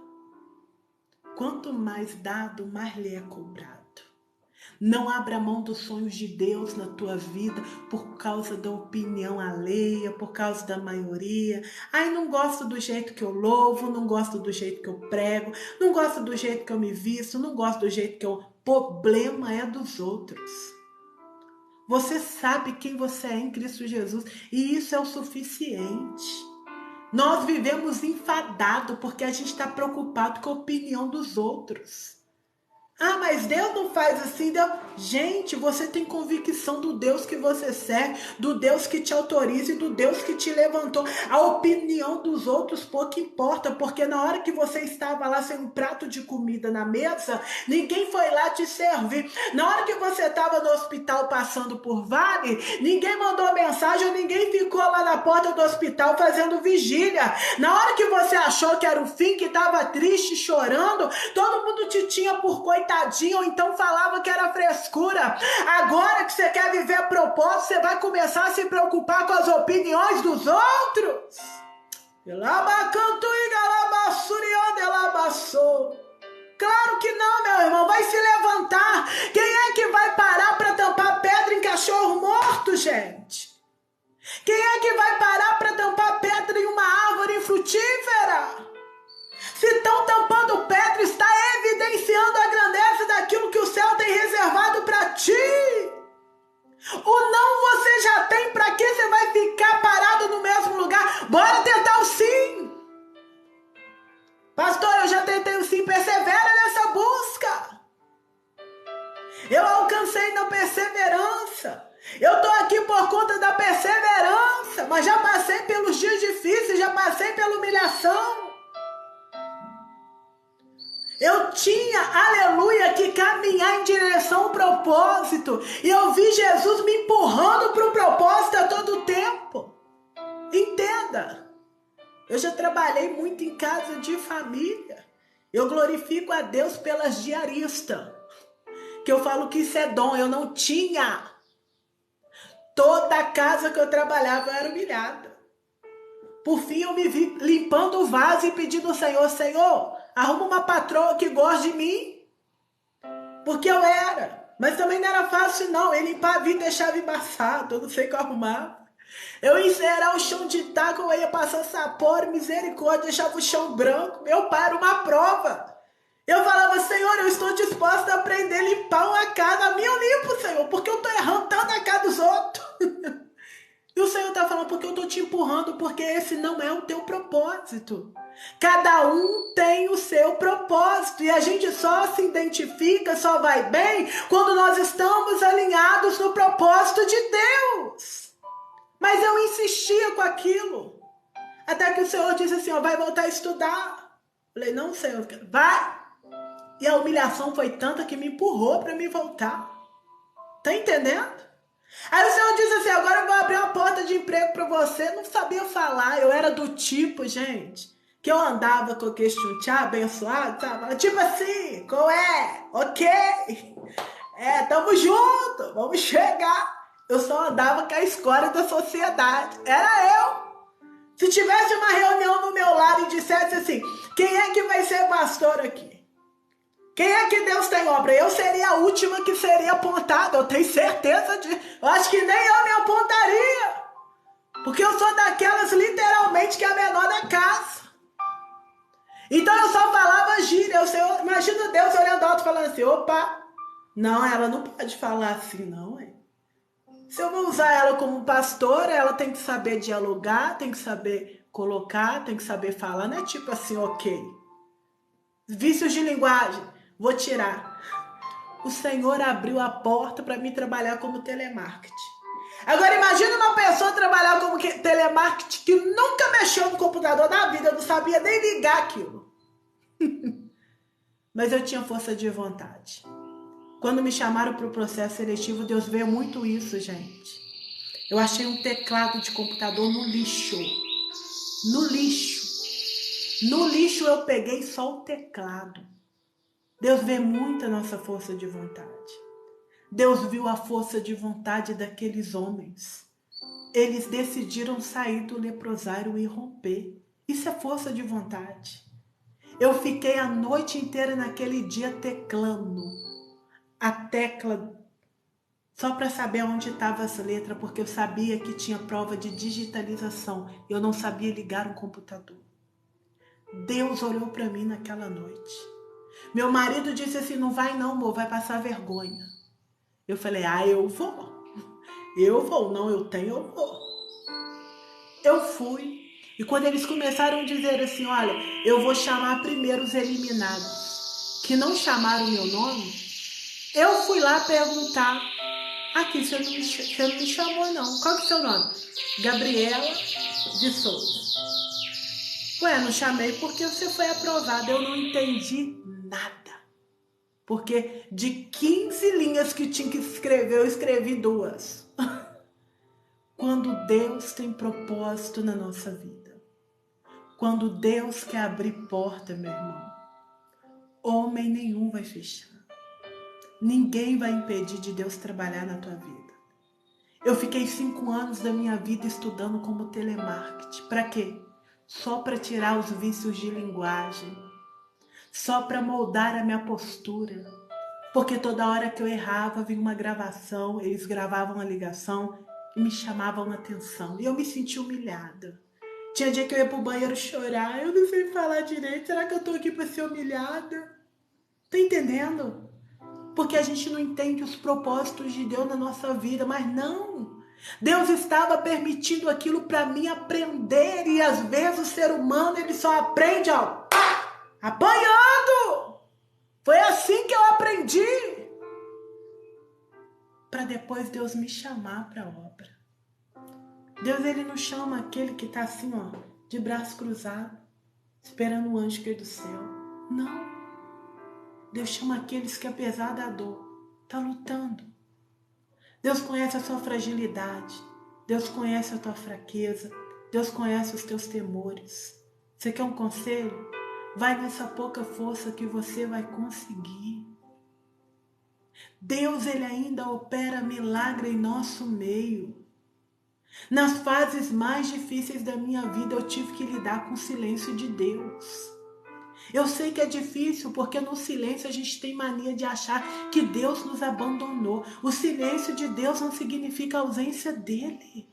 Quanto mais dado, mais lhe é cobrado. Não abra mão dos sonhos de Deus na tua vida por causa da opinião alheia, por causa da maioria. Não gosto do jeito que eu louvo, não gosto do jeito que eu prego, não gosto do jeito que eu me visto, não gosto do jeito que eu... Problema é dos outros. Você sabe quem você é em Cristo Jesus e isso é o suficiente. Nós vivemos enfadados porque a gente está preocupado com a opinião dos outros. Mas Deus não faz assim. Deus... Gente, você tem convicção do Deus que você serve, do Deus que te autoriza e do Deus que te levantou. A opinião dos outros pouco importa, porque na hora que você estava lá sem um prato de comida na mesa, ninguém foi lá te servir. Na hora que você estava no hospital passando por vale, ninguém mandou mensagem, ninguém ficou lá na porta do hospital fazendo vigília. Na hora que você achou que era o fim, que estava triste, chorando, todo mundo te tinha por coitadinho, ou então falava que era frescura. Agora que você quer viver propósito, você vai começar a se preocupar com as opiniões dos outros. Claro que não, meu irmão, vai se levantar. Quem é que vai parar para tampar pedra em cachorro morto, gente? Quem é que vai parar para tampar pedra em uma árvore frutífera? Se estão tampando pedra, está evidenciando a grandeza daquilo que o céu tem reservado para ti. O não você já tem, para que você vai ficar parado no mesmo lugar? Bora tentar o sim. Pastor, eu já tentei o sim, persevera nessa busca. Eu alcancei na perseverança. Eu estou aqui por conta da perseverança, mas já passei pelos dias difíceis, já passei pela humilhação. Eu tinha, aleluia, que caminhar em direção ao propósito. E eu vi Jesus me empurrando para o propósito a todo tempo. Entenda. Eu já trabalhei muito em casa de família. Eu glorifico a Deus pelas diaristas. Que eu falo que isso é dom. Eu não tinha. Toda a casa que eu trabalhava eu era humilhada. Por fim eu me vi limpando o vaso e pedindo ao Senhor, Senhor, arruma uma patroa que goste de mim. Porque eu era. Mas também não era fácil não. Ele limpava e deixava embaçado. Eu não sei o que eu arrumava. Eu ia encerar o chão de taco, eu ia passar sapor, misericórdia, deixava o chão branco. Meu pai era uma prova. Eu falava, Senhor, eu estou disposta a aprender a limpar uma casa. A minha eu limpo, Senhor, porque eu estou errando tanto a casa dos outros. E o Senhor está falando, porque eu estou te empurrando, porque esse não é o teu propósito. Cada um tem o seu propósito. E a gente só se identifica, só vai bem, quando nós estamos alinhados no propósito de Deus. Mas eu insistia com aquilo. Até que o Senhor disse assim, ó, vai voltar a estudar. Eu falei, não, Senhor, vai. E a humilhação foi tanta que me empurrou para me voltar. Tá entendendo? Aí o Senhor disse assim, agora eu vou abrir uma porta de emprego para você. Não sabia falar, eu era do tipo, gente, que eu andava com o queixo abençoado, sabe? Tipo assim, qual é? Ok? Tamo junto, vamos chegar. Eu só andava com a escória da sociedade. Era eu. Se tivesse uma reunião no meu lado e dissesse assim, quem é que vai ser pastor aqui? Quem é que Deus tem obra? Eu seria a última que seria apontada. Eu tenho certeza disso. Eu acho que nem eu me apontaria. Porque eu sou daquelas literalmente que é a menor da casa. Então eu só falava gíria. Imagina Deus olhando alto falando assim, opa, não, ela não pode falar assim não, hein? Se eu vou usar ela como pastora, ela tem que saber dialogar, tem que saber colocar, tem que saber falar. Não é tipo assim, ok. Vícios de linguagem, vou tirar. O Senhor abriu a porta para mim trabalhar como telemarketing. Agora imagina uma pessoa trabalhar como telemarketing que nunca mexeu no computador na vida, não sabia nem ligar aquilo. Mas eu tinha força de vontade. Quando me chamaram para o processo seletivo, Deus veio muito isso, gente. Eu achei um teclado de computador no lixo. No lixo. No lixo eu peguei só o teclado. Deus vê muito a nossa força de vontade. Deus viu a força de vontade daqueles homens. Eles decidiram sair do leprosário e romper. Isso é força de vontade. Eu fiquei a noite inteira naquele dia teclando a tecla só para saber onde estavam as letras, porque eu sabia que tinha prova de digitalização. Eu não sabia ligar um computador. Deus olhou para mim naquela noite. Meu marido disse assim, não vai não, amor, vai passar vergonha. Eu falei, eu vou. Eu vou, não, eu vou. Eu fui. E quando eles começaram a dizer assim, olha, eu vou chamar primeiro os eliminados, que não chamaram o meu nome, eu fui lá perguntar, aqui, você não me chamou não, qual que é o seu nome? Gabriela de Souza. Ué, não chamei porque você foi aprovada, eu não entendi nada. Porque de 15 linhas que tinha que escrever, eu escrevi 2. Quando Deus tem propósito na nossa vida, quando Deus quer abrir porta, meu irmão, homem nenhum vai fechar. Ninguém vai impedir de Deus trabalhar na tua vida. Eu fiquei 5 anos da minha vida estudando como telemarketing. Para quê? Só para tirar os vícios de linguagem. Só para moldar a minha postura. Porque toda hora que eu errava, vinha uma gravação, eles gravavam a ligação e me chamavam a atenção. E eu me sentia humilhada. Tinha dia que eu ia pro banheiro chorar, eu não sei falar direito, será que eu tô aqui para ser humilhada? Tá entendendo? Porque a gente não entende os propósitos de Deus na nossa vida, mas não. Deus estava permitindo aquilo para mim aprender, e às vezes o ser humano ele só aprende, ó, apanhando. Foi assim que eu aprendi. Para depois Deus me chamar para a obra. Deus ele não chama aquele que está assim, ó, de braço cruzado, esperando o anjo cair do céu. Não. Deus chama aqueles que, apesar da dor, tá lutando. Deus conhece a sua fragilidade. Deus conhece a tua fraqueza. Deus conhece os teus temores. Você quer um conselho? Vai nessa pouca força que você vai conseguir. Deus, Ele ainda opera milagre em nosso meio. Nas fases mais difíceis da minha vida, eu tive que lidar com o silêncio de Deus. Eu sei que é difícil, porque no silêncio a gente tem mania de achar que Deus nos abandonou. O silêncio de Deus não significa a ausência dele.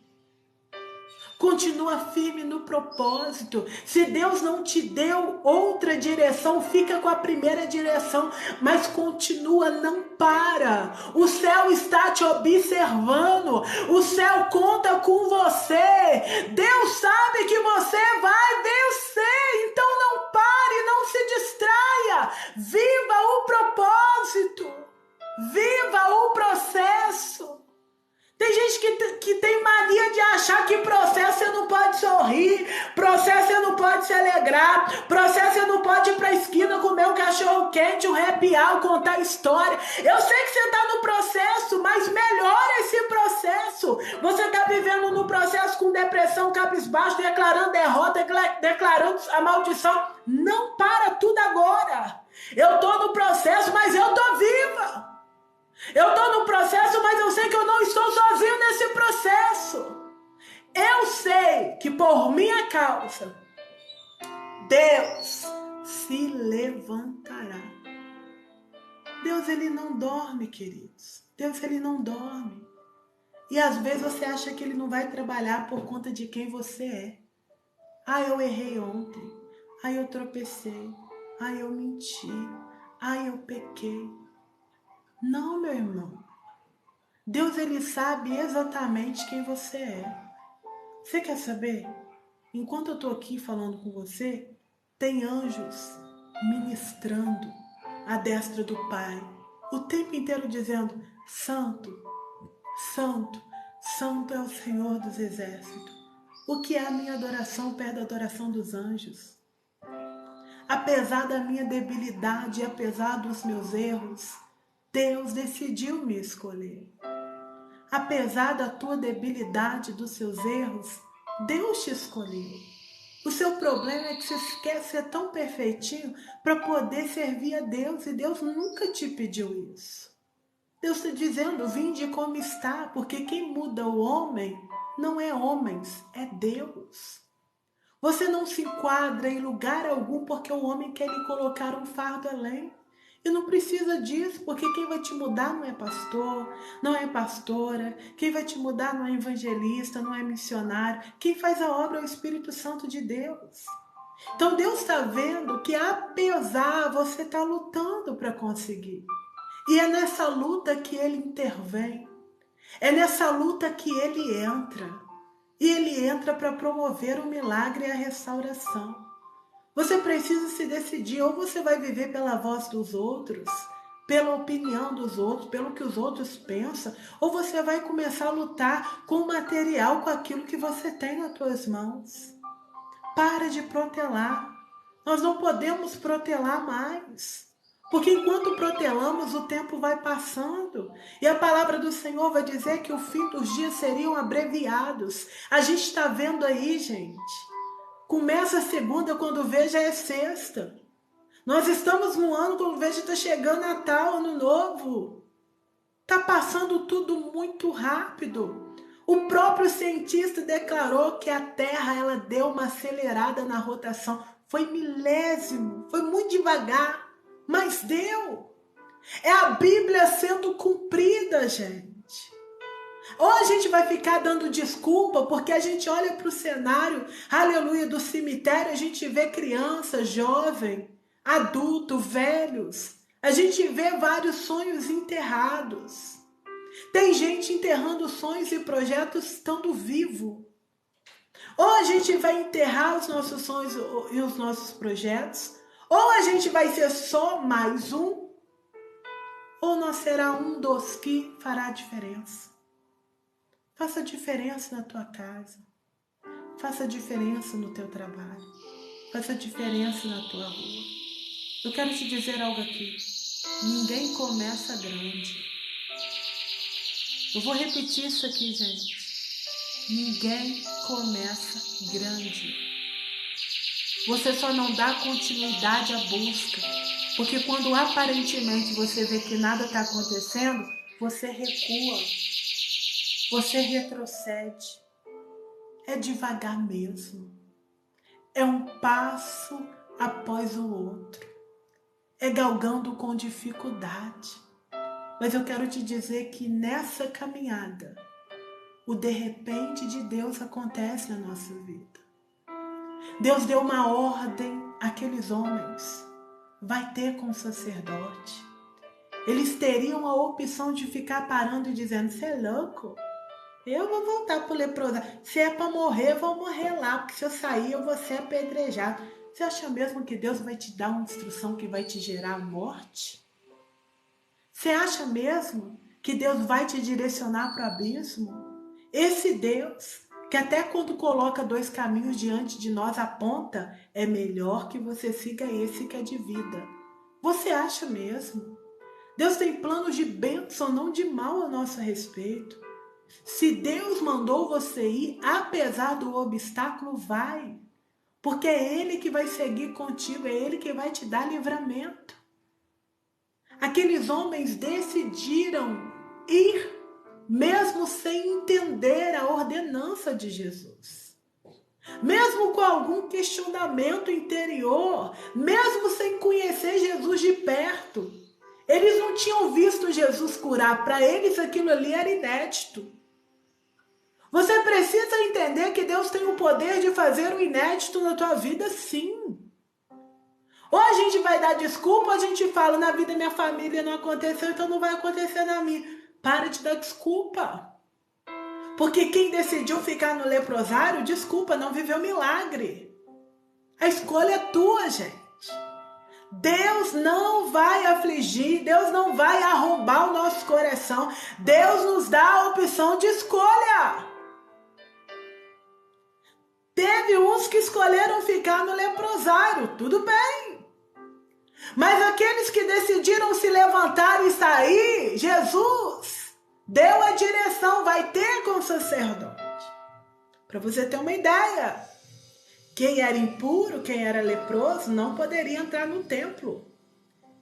Continua firme no propósito. Se Deus não te deu outra direção, fica com a primeira direção, mas continua, não para. O céu está te observando. O céu conta com você. Deus sabe que você vai vencer. Então não pare, não se distraia. Viva o propósito. Viva o processo. Tem gente que tem mania de achar que processo você não pode sorrir, processo você não pode se alegrar, processo você não pode ir pra esquina comer um cachorro quente, um happy hour, contar história. Eu sei que você está no processo, mas melhora esse processo. Você está vivendo no processo com depressão, cabisbaixo, declarando derrota, declarando a maldição. Não para tudo agora. Eu estou no processo, mas eu estou viva. Eu estou no processo, mas eu sei que eu não estou sozinho nesse processo. Eu sei que por minha causa, Deus se levantará. Deus, Ele não dorme, queridos. Deus, Ele não dorme. E às vezes você acha que Ele não vai trabalhar por conta de quem você é. Ah, eu errei ontem. Ah, eu tropecei. Ah, eu menti. Ah, eu pequei. Não, meu irmão. Deus, Ele sabe exatamente quem você é. Você quer saber? Enquanto eu estou aqui falando com você, tem anjos ministrando à destra do Pai, o tempo inteiro dizendo: Santo, Santo, Santo é o Senhor dos Exércitos. O que é a minha adoração perto da adoração dos anjos? Apesar da minha debilidade e apesar dos meus erros, Deus decidiu me escolher. Apesar da tua debilidade, dos seus erros, Deus te escolheu. O seu problema é que você quer ser tão perfeitinho para poder servir a Deus, e Deus nunca te pediu isso. Deus está dizendo: vinde como está, porque quem muda o homem não é homens, é Deus. Você não se enquadra em lugar algum porque o homem quer lhe colocar um fardo além. E não precisa disso, porque quem vai te mudar não é pastor, não é pastora, quem vai te mudar não é evangelista, não é missionário, quem faz a obra é o Espírito Santo de Deus. Então Deus está vendo que apesar você está lutando para conseguir. E é nessa luta que Ele intervém, é nessa luta que Ele entra. E Ele entra para promover o milagre e a restauração. Você precisa se decidir: ou você vai viver pela voz dos outros, pela opinião dos outros, pelo que os outros pensam, ou você vai começar a lutar com o material, com aquilo que você tem nas suas mãos. Para de protelar. Nós não podemos protelar mais. Porque enquanto protelamos, o tempo vai passando. E a palavra do Senhor vai dizer que o fim dos dias seriam abreviados. A gente está vendo aí, gente. Começa a segunda, quando vê já é sexta. Nós estamos no ano, quando vê já está chegando Natal, Ano Novo. Está passando tudo muito rápido. O próprio cientista declarou que a Terra ela deu uma acelerada na rotação. Foi milésimo, foi muito devagar, mas deu. É a Bíblia sendo cumprida, gente. Ou a gente vai ficar dando desculpa porque a gente olha para o cenário, aleluia, do cemitério, a gente vê criança, jovem, adulto, velhos. A gente vê vários sonhos enterrados. Tem gente enterrando sonhos e projetos estando vivo. Ou a gente vai enterrar os nossos sonhos e os nossos projetos, ou a gente vai ser só mais um, ou nós será um dos que fará a diferença. Faça diferença na tua casa. Faça diferença no teu trabalho. Faça diferença na tua rua. Eu quero te dizer algo aqui. ninguém começa grande. Eu vou repetir isso aqui, gente. Ninguém começa grande. Você só não dá continuidade à busca, porque quando aparentemente você vê que nada está acontecendo, você recua, você retrocede. É devagar mesmo. É um passo após o outro. É galgando com dificuldade. Mas eu quero te dizer que nessa caminhada, o de repente de Deus acontece na nossa vida. Deus deu uma ordem àqueles homens. Vai ter com o sacerdote. Eles teriam a opção de ficar parando e dizendo: você é louco? Eu vou voltar para o leprosário. Se é para morrer, eu vou morrer lá, porque se eu sair, eu vou ser apedrejado. Você acha mesmo que Deus vai te dar uma instrução que vai te gerar morte? Você acha mesmo que Deus vai te direcionar para o abismo? Esse Deus, que até quando coloca dois caminhos diante de nós, aponta: é melhor que você siga esse que é de vida. Você acha mesmo? Deus tem planos de bênção, não de mal a nosso respeito. Se Deus mandou você ir, apesar do obstáculo, vai. Porque é Ele que vai seguir contigo, é Ele que vai te dar livramento. Aqueles homens decidiram ir, mesmo sem entender a ordenança de Jesus. Mesmo com algum questionamento interior, mesmo sem conhecer Jesus de perto. Eles não tinham visto Jesus curar, para eles aquilo ali era inédito. Você precisa entender que Deus tem o poder de fazer o inédito na tua vida, sim. Ou a gente vai dar desculpa, ou a gente fala: na vida da minha família não aconteceu, então não vai acontecer na minha. Para de dar desculpa. Porque quem decidiu ficar no leprosário, desculpa, não viveu milagre. A escolha é tua, gente. Deus não vai afligir, Deus não vai arrombar o nosso coração. Deus nos dá a opção de escolha. Teve uns que escolheram ficar no leprosário, tudo bem. Mas aqueles que decidiram se levantar e sair, Jesus deu a direção: vai ter com o sacerdote. Para você ter uma ideia, quem era impuro, quem era leproso, não poderia entrar no templo.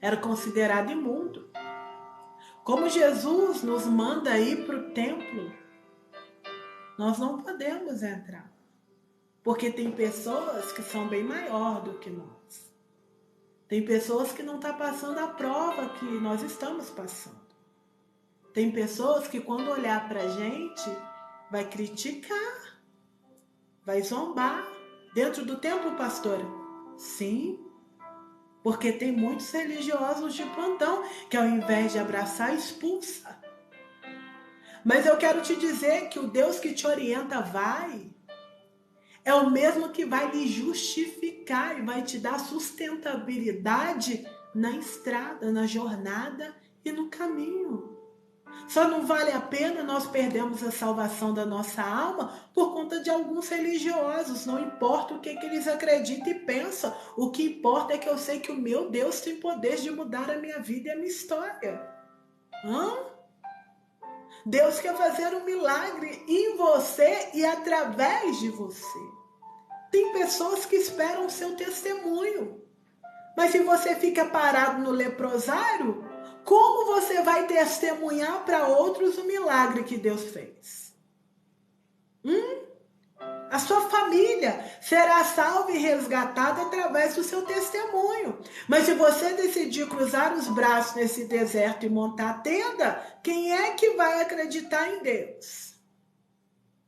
Era considerado imundo. Como Jesus nos manda ir para o templo, nós não podemos entrar. Porque tem pessoas que são bem maior do que nós. Tem pessoas que não estão passando a prova que nós estamos passando. Tem pessoas que quando olhar para a gente, vai criticar, vai zombar. Dentro do templo, pastora? Sim, porque tem muitos religiosos de plantão que ao invés de abraçar, expulsa. Mas eu quero te dizer que o Deus que te orienta vai, é o mesmo que vai lhe justificar e vai te dar sustentabilidade na estrada, na jornada e no caminho. Só não vale a pena nós perdermos a salvação da nossa alma por conta de alguns religiosos. Não importa o que eles acreditam e pensam. O que importa é que eu sei que o meu Deus tem poder de mudar a minha vida e a minha história. Deus quer fazer um milagre em você e através de você. Tem pessoas que esperam o seu testemunho. Mas se você fica parado no leprosário, como você vai testemunhar para outros o milagre que Deus fez? A sua família será salva e resgatada através do seu testemunho. Mas se você decidir cruzar os braços nesse deserto e montar a tenda, quem é que vai acreditar em Deus?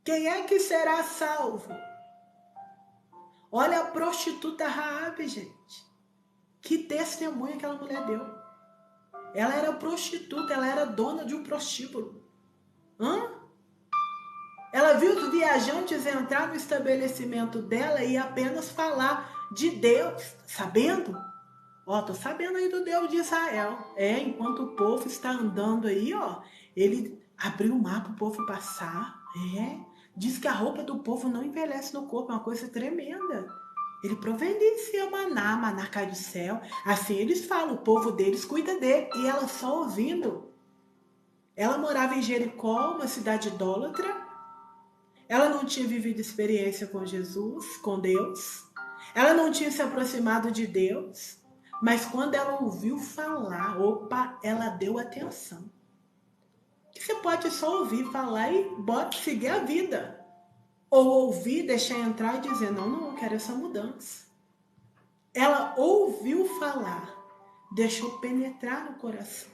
Quem é que será salvo? Olha a prostituta Raabe, gente. Que testemunho aquela mulher deu. Ela era prostituta, ela era dona de um prostíbulo. Ela viu os viajantes entrar no estabelecimento dela e apenas falar de Deus. Sabendo? Tô sabendo aí do Deus de Israel. Enquanto o povo está andando aí, ele abriu o mar para o povo passar. Diz que a roupa do povo não envelhece no corpo, é uma coisa tremenda. Ele providencia maná, maná cai do céu. Assim eles falam, o povo deles cuida dele. E ela só ouvindo. Ela morava em Jericó, uma cidade idólatra. Ela não tinha vivido experiência com Jesus, com Deus. Ela não tinha se aproximado de Deus. Mas quando ela ouviu falar, opa, ela deu atenção. Que você pode só ouvir falar e seguir a vida. Ou ouvir, deixar entrar e dizer, não, eu quero essa mudança. Ela ouviu falar, deixou penetrar no coração.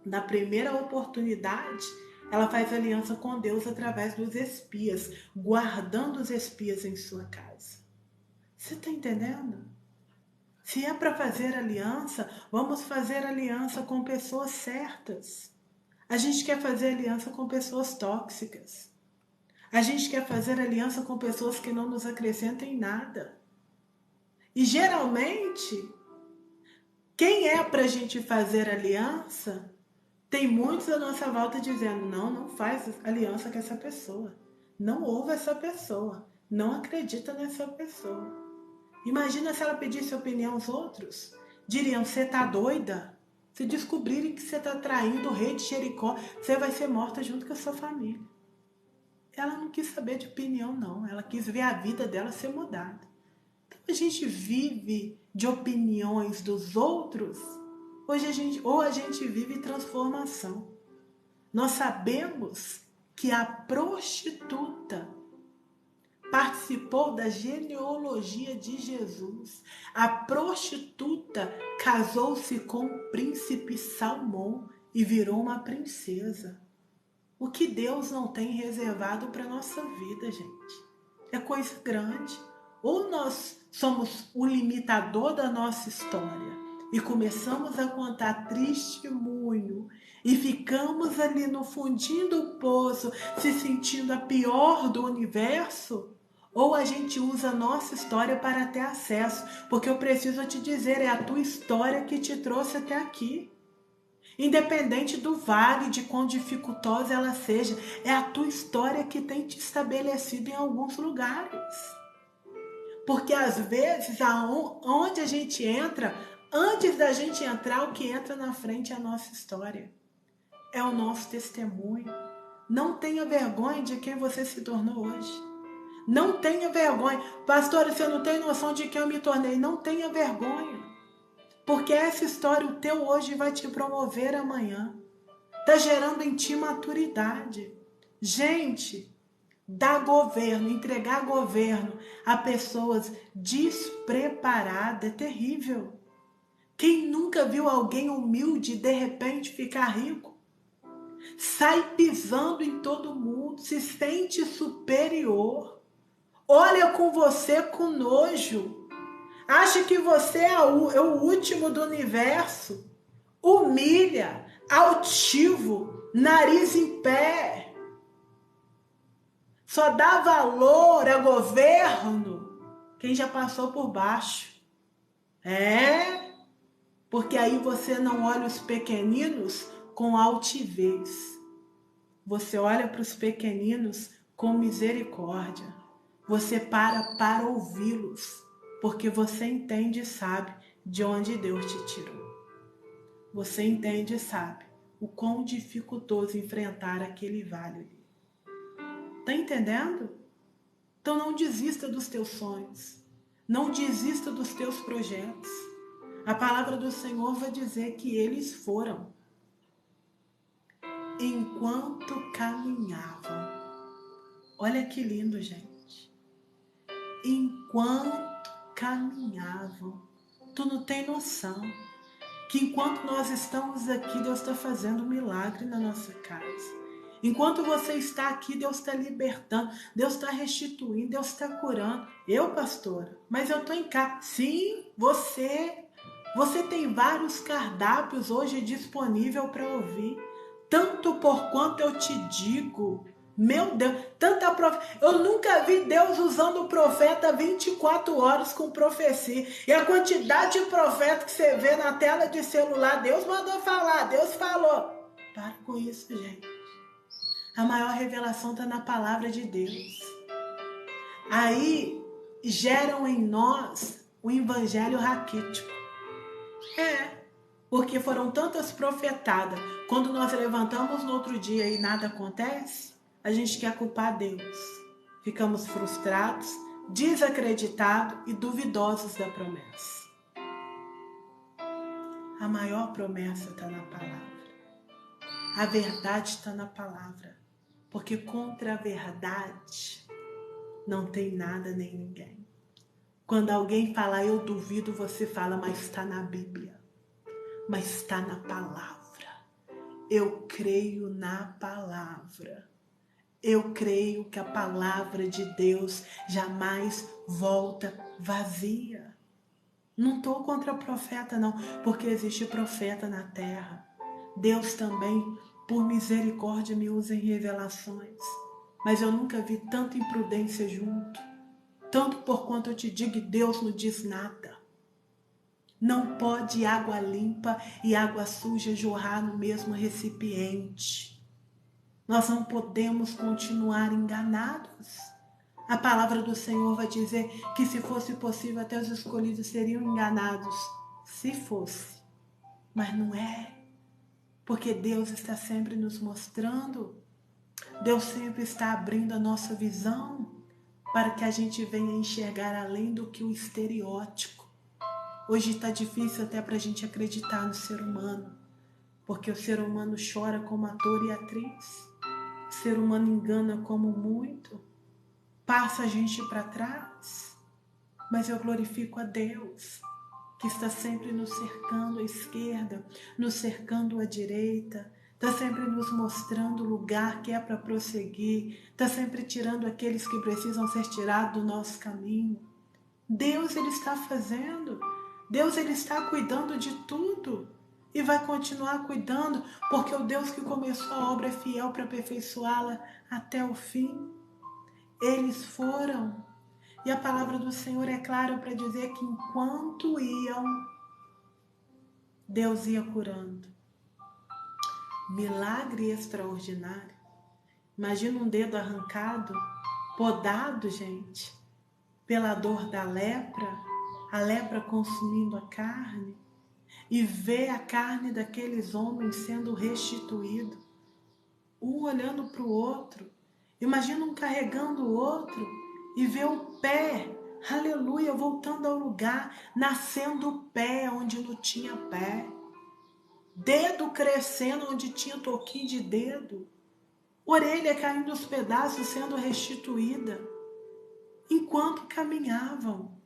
Na primeira oportunidade, ela faz aliança com Deus através dos espias, guardando os espias em sua casa. Você está entendendo? Se é para fazer aliança, vamos fazer aliança com pessoas certas. A gente quer fazer aliança com pessoas tóxicas. A gente quer fazer aliança com pessoas que não nos acrescentam em nada. E geralmente, quem é para a gente fazer aliança, tem muitos à nossa volta dizendo, não faz aliança com essa pessoa. Não ouve essa pessoa. Não acredita nessa pessoa. Imagina se ela pedisse opinião aos outros. Diriam, você tá doida? Se descobrirem que você tá traindo o rei de Jericó, você vai ser morta junto com a sua família. Ela não quis saber de opinião, não. Ela quis ver a vida dela ser mudada. Então a gente vive de opiniões dos outros, ou a gente vive transformação. Nós sabemos que a prostituta participou da genealogia de Jesus. A prostituta casou-se com o príncipe Salmão e virou uma princesa. O que Deus não tem reservado para a nossa vida, gente, é coisa grande. Ou nós somos o limitador da nossa história e começamos a contar testemunho e ficamos ali no fundinho do poço se sentindo a pior do universo, ou a gente usa a nossa história para ter acesso, porque eu preciso te dizer, é a tua história que te trouxe até aqui. Independente do vale, de quão dificultosa ela seja, é a tua história que tem te estabelecido em alguns lugares. Porque às vezes, onde a gente entra, antes da gente entrar, o que entra na frente é a nossa história. É o nosso testemunho. Não tenha vergonha de quem você se tornou hoje. Não tenha vergonha. Pastor, você não tem noção de quem eu me tornei. Não tenha vergonha. Porque essa história, o teu hoje, vai te promover amanhã. Está gerando em ti maturidade. Gente, dar governo, entregar governo a pessoas despreparadas é terrível. Quem nunca viu alguém humilde de repente ficar rico? Sai pisando em todo mundo, se sente superior. Olha com você com nojo. Acha que você é o último do universo. Humilha, altivo, nariz em pé. Só dá valor a governo quem já passou por baixo. Porque aí você não olha os pequeninos com altivez. Você olha para os pequeninos com misericórdia. Você para ouvi-los. Porque você entende e sabe de onde Deus te tirou. Você entende e sabe o quão dificultoso enfrentar aquele vale ali. Tá entendendo? Então não desista dos teus sonhos. Não desista dos teus projetos. A palavra do Senhor vai dizer que eles foram enquanto caminhavam. Olha que lindo, gente. Enquanto caminhavam. Tu não tem noção que enquanto nós estamos aqui, Deus está fazendo um milagre na nossa casa. Enquanto você está aqui, Deus está libertando, Deus está restituindo, Deus está curando. Eu, pastora, mas eu estou em casa. Sim, você tem vários cardápios hoje disponível para ouvir. Tanto por quanto eu te digo. Meu Deus, eu nunca vi Deus usando o profeta 24 horas com profecia. E a quantidade de profeta que você vê na tela de celular, Deus mandou falar, Deus falou. Para com isso, gente. A maior revelação está na palavra de Deus. Aí, geram em nós o evangelho raquítico. Porque foram tantas profetadas. Quando nós levantamos no outro dia e nada acontece, a gente quer culpar Deus. Ficamos frustrados, desacreditados e duvidosos da promessa. A maior promessa está na palavra. A verdade está na palavra. Porque contra a verdade não tem nada nem ninguém. Quando alguém fala, eu duvido, você fala, mas está na Bíblia. Mas está na palavra. Eu creio na palavra. Eu creio que a palavra de Deus jamais volta vazia. Não estou contra profeta não, porque existe profeta na terra. Deus também, por misericórdia, me usa em revelações. Mas eu nunca vi tanta imprudência junto. Tanto por quanto eu te digo, Deus não diz nada. Não pode água limpa e água suja jorrar no mesmo recipiente. Nós não podemos continuar enganados. A palavra do Senhor vai dizer que se fosse possível até os escolhidos seriam enganados. Se fosse. Mas não é. Porque Deus está sempre nos mostrando. Deus sempre está abrindo a nossa visão para que a gente venha enxergar além do que o estereótipo. Hoje está difícil até para a gente acreditar no ser humano, porque o ser humano chora como ator e atriz, o ser humano engana como muito, passa a gente para trás, mas eu glorifico a Deus, que está sempre nos cercando à esquerda, nos cercando à direita, está sempre nos mostrando o lugar que é para prosseguir, está sempre tirando aqueles que precisam ser tirados do nosso caminho. Deus, Ele está fazendo. Deus, Ele está cuidando de tudo e vai continuar cuidando, porque o Deus que começou a obra é fiel para aperfeiçoá-la até o fim. Eles foram. E a palavra do Senhor é clara para dizer que enquanto iam, Deus ia curando. Milagre extraordinário. Imagina um dedo arrancado, podado, gente, pela dor da lepra, a lepra consumindo a carne, e ver a carne daqueles homens sendo restituído, um olhando para o outro. Imagina um carregando o outro e ver o pé, aleluia, voltando ao lugar, nascendo o pé onde não tinha pé, dedo crescendo onde tinha toquinho de dedo, orelha caindo aos pedaços sendo restituída, enquanto caminhavam.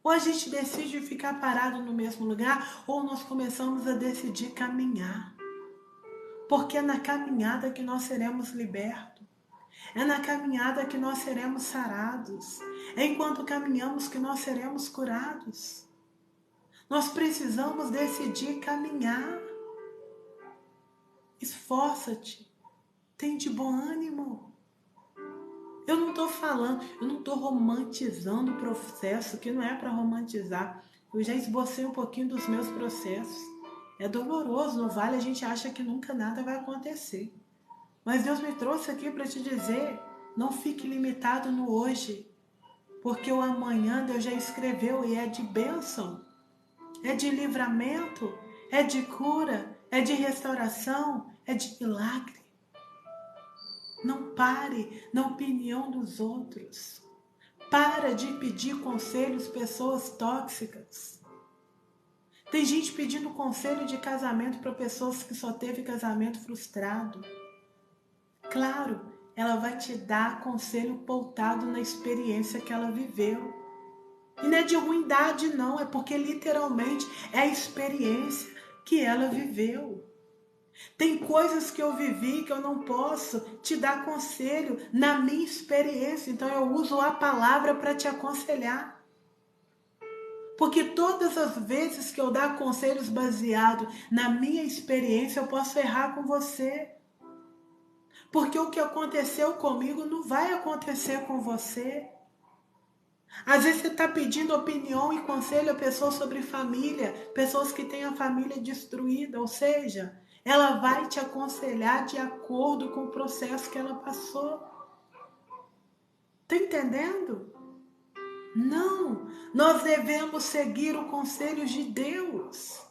Ou a gente decide ficar parado no mesmo lugar, ou nós começamos a decidir caminhar. Porque é na caminhada que nós seremos libertos. É na caminhada que nós seremos sarados. É enquanto caminhamos que nós seremos curados. Nós precisamos decidir caminhar. Esforça-te. Tem de bom ânimo. Eu não estou falando, eu não estou romantizando o processo, que não é para romantizar. Eu já esbocei um pouquinho dos meus processos. É doloroso, no vale a gente acha que nunca nada vai acontecer. Mas Deus me trouxe aqui para te dizer, não fique limitado no hoje. Porque o amanhã Deus já escreveu e é de bênção, é de livramento, é de cura, é de restauração, é de milagre. Não pare na opinião dos outros. Para de pedir conselhos pessoas tóxicas. Tem gente pedindo conselho de casamento para pessoas que só teve casamento frustrado. Claro, ela vai te dar conselho pautado na experiência que ela viveu. E não é de ruindade não, é porque literalmente é a experiência que ela viveu. Tem coisas que eu vivi que eu não posso te dar conselho na minha experiência. Então eu uso a palavra para te aconselhar. Porque todas as vezes que eu dar conselhos baseados na minha experiência, eu posso errar com você. Porque o que aconteceu comigo não vai acontecer com você. Às vezes você está pedindo opinião e conselho a pessoas sobre família, pessoas que têm a família destruída, ou seja, ela vai te aconselhar de acordo com o processo que ela passou. Tá entendendo? Não, nós devemos seguir o conselho de Deus.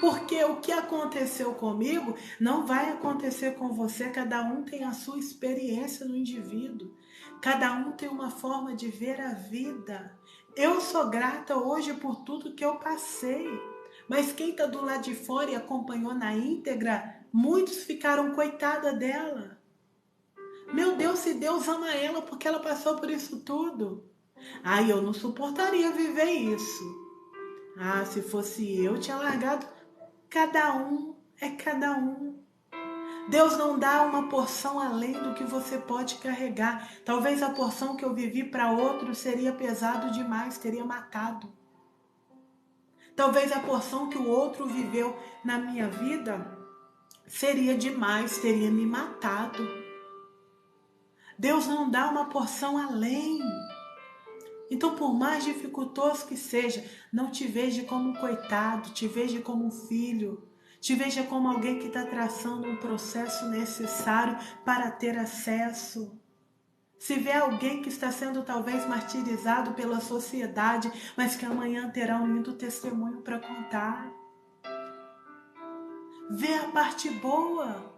Porque o que aconteceu comigo não vai acontecer com você. Cada um tem a sua experiência no indivíduo. Cada um tem uma forma de ver a vida. Eu sou grata hoje por tudo que eu passei. Mas quem está do lado de fora e acompanhou na íntegra, muitos ficaram coitada dela. Meu Deus, se Deus ama ela porque ela passou por isso tudo. Ai, eu não suportaria viver isso. Ah, se fosse eu, tinha largado. Cada um é cada um. Deus não dá uma porção além do que você pode carregar. Talvez a porção que eu vivi para outro seria pesado demais, teria matado. Talvez a porção que o outro viveu na minha vida seria demais, teria me matado. Deus não dá uma porção além. Então, por mais dificultoso que seja, não te veja como um coitado, te veja como um filho, te veja como alguém que está traçando um processo necessário para ter acesso. Se vê alguém que está sendo talvez martirizado pela sociedade, mas que amanhã terá um lindo testemunho para contar. Vê a parte boa.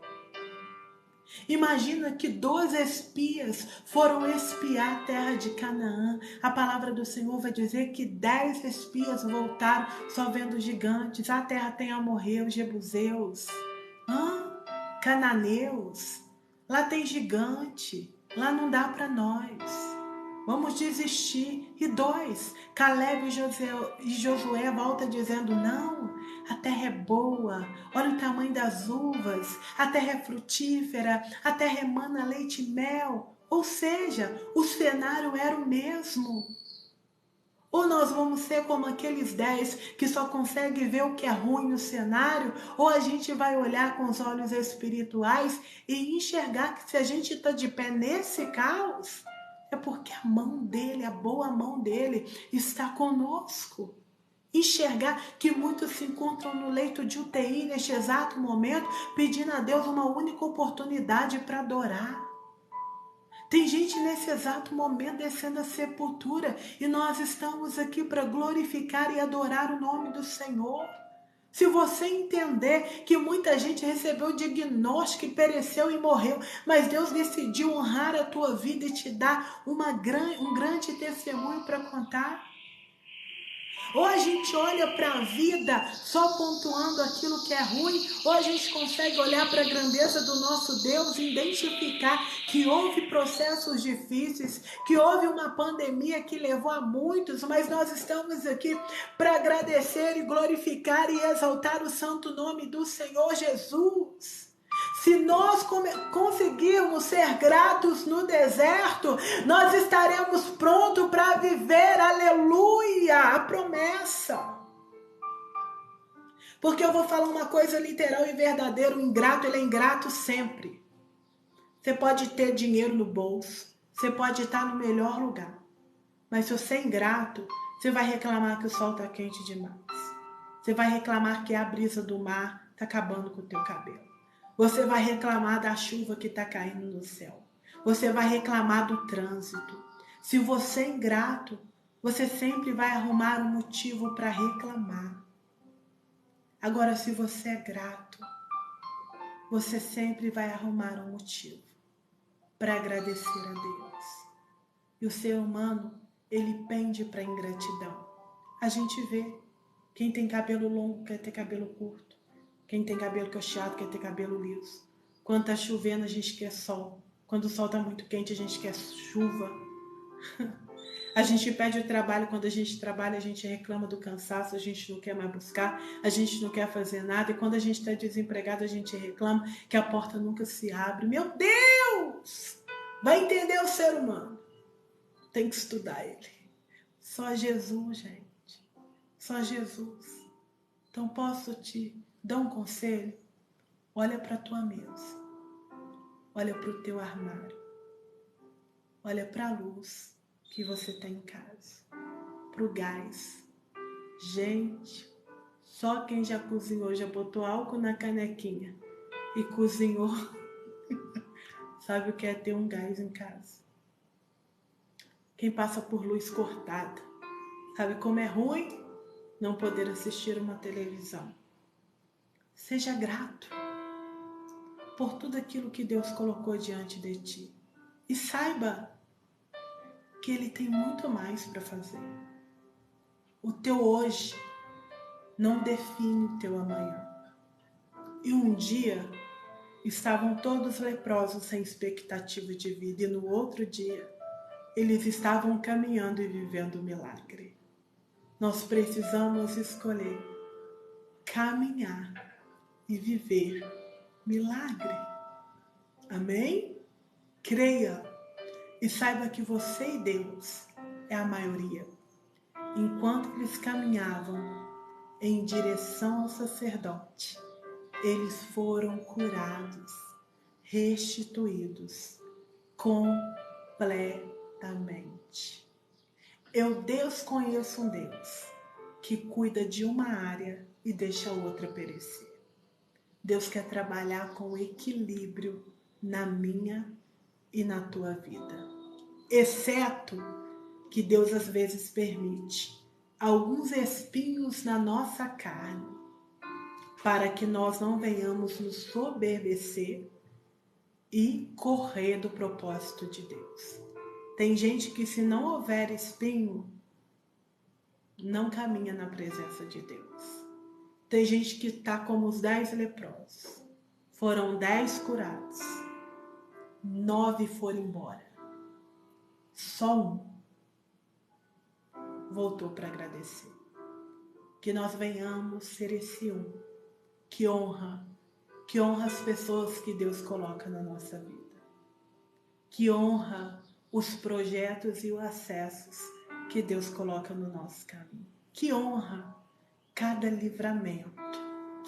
Imagina que 12 espias foram espiar a terra de Canaã. A palavra do Senhor vai dizer que 10 espias voltaram só vendo gigantes. A terra tem amorreus, jebuseus, cananeus. Lá tem gigante. Lá não dá para nós. Vamos desistir. E 2, Caleb e Josué voltam dizendo, não, a terra é boa, olha o tamanho das uvas, a terra é frutífera, a terra emana leite e mel. Ou seja, o cenário era o mesmo. Ou nós vamos ser como aqueles 10 que só conseguem ver o que é ruim no cenário, ou a gente vai olhar com os olhos espirituais e enxergar que se a gente está de pé nesse caos, é porque a mão dele, a boa mão dele está conosco. Enxergar que muitos se encontram no leito de UTI neste exato momento, pedindo a Deus uma única oportunidade para adorar. Tem gente nesse exato momento descendo a sepultura e nós estamos aqui para glorificar e adorar o nome do Senhor. Se você entender que muita gente recebeu o diagnóstico e pereceu e morreu, mas Deus decidiu honrar a tua vida e te dar um grande testemunho para contar. Ou a gente olha para a vida só pontuando aquilo que é ruim, ou a gente consegue olhar para a grandeza do nosso Deus e identificar que houve processos difíceis, que houve uma pandemia que levou a muitos, mas nós estamos aqui para agradecer e glorificar e exaltar o santo nome do Senhor Jesus. Se nós conseguirmos ser gratos no deserto, nós estaremos prontos para viver, aleluia, a promessa. Porque eu vou falar uma coisa literal e verdadeira, o ingrato, ele é ingrato sempre. Você pode ter dinheiro no bolso, você pode estar no melhor lugar, mas se você é ingrato, você vai reclamar que o sol está quente demais. Você vai reclamar que a brisa do mar está acabando com o teu cabelo. Você vai reclamar da chuva que está caindo no céu. Você vai reclamar do trânsito. Se você é ingrato, você sempre vai arrumar um motivo para reclamar. Agora, se você é grato, você sempre vai arrumar um motivo para agradecer a Deus. E o ser humano, ele pende para a ingratidão. A gente vê, quem tem cabelo longo quer ter cabelo curto. Quem tem cabelo cacheado quer ter cabelo liso. Quando tá chovendo, a gente quer sol. Quando o sol tá muito quente, a gente quer chuva. A gente perde o trabalho. Quando a gente trabalha, a gente reclama do cansaço. A gente não quer mais buscar. A gente não quer fazer nada. E quando a gente está desempregado, a gente reclama que a porta nunca se abre. Meu Deus! Vai entender o ser humano. Tem que estudar ele. Só Jesus, gente. Só Jesus. Então posso te dar um conselho? Olha para a tua mesa. Olha para o teu armário. Olha para a luz que você tem em casa. Para o gás. Gente, só quem já cozinhou, já botou álcool na canequinha e cozinhou, sabe o que é ter um gás em casa. quem passa por luz cortada. Sabe como é ruim não poder assistir uma televisão? Seja grato por tudo aquilo que Deus colocou diante de ti. E saiba que Ele tem muito mais para fazer. O teu hoje não define o teu amanhã. E um dia estavam todos leprosos sem expectativa de vida, e no outro dia eles estavam caminhando e vivendo o milagre. Nós precisamos escolher caminhar e viver milagre. Amém? Creia e saiba que você e Deus é a maioria. Enquanto eles caminhavam em direção ao sacerdote, eles foram curados, restituídos completamente. Eu, Deus, conheço um Deus que cuida de uma área e deixa a outra perecer. Deus quer trabalhar com equilíbrio na minha e na tua vida. Exceto que Deus às vezes permite alguns espinhos na nossa carne para que nós não venhamos nos soberbecer e correr do propósito de Deus. Tem gente que, se não houver espinho, não caminha na presença de Deus. Tem gente que está como os 10 leprosos. Foram 10 curados. 9 foram embora. Só um voltou para agradecer. Que nós venhamos ser esse um que honra as pessoas que Deus coloca na nossa vida. Que honra os projetos e os acessos que Deus coloca no nosso caminho. Que honra cada livramento.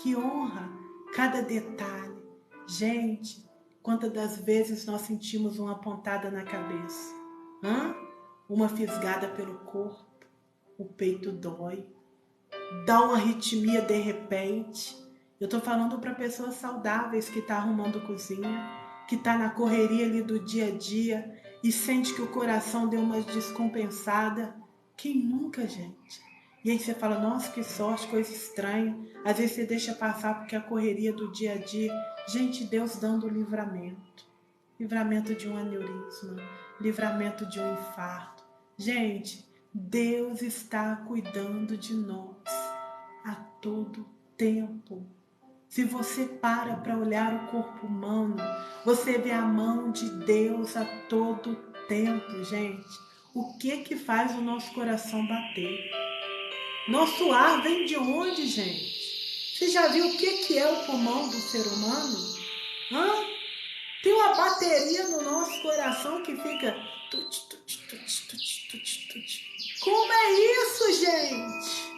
Que honra cada detalhe. Gente, quantas das vezes nós sentimos uma pontada na cabeça? Uma fisgada pelo corpo, o peito dói, dá uma arritmia de repente. Eu tô falando para pessoas saudáveis que tá arrumando cozinha, que tá na correria ali do dia a dia e sente que o coração deu uma descompensada. Quem nunca, gente? E aí você fala, nossa, que sorte, coisa estranha. Às vezes você deixa passar porque a correria do dia a dia. Gente, Deus dando livramento. Livramento de um aneurisma, livramento de um infarto. Gente, Deus está cuidando de nós a todo tempo. Se você para olhar o corpo humano, você vê a mão de Deus a todo tempo, gente. O que faz o nosso coração bater? Nosso ar vem de onde, gente? Você já viu o que é o pulmão do ser humano? Tem uma bateria no nosso coração que fica... Como é isso, gente?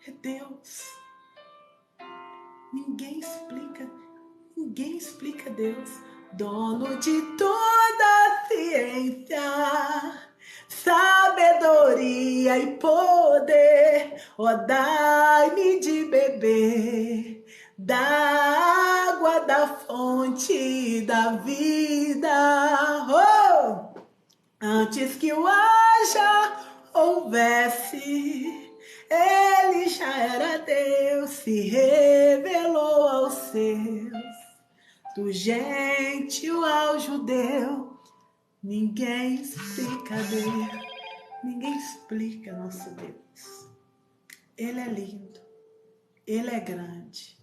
É Deus. Ninguém explica Deus. Dono de toda ciência, sabedoria e poder, dai-me de beber da água da fonte da vida. Antes que o haja houvesse, ele já era Deus, se revelou aos seus, do gentio ao judeu. Ninguém explica Deus, ninguém explica nosso Deus. Ele é lindo, ele é grande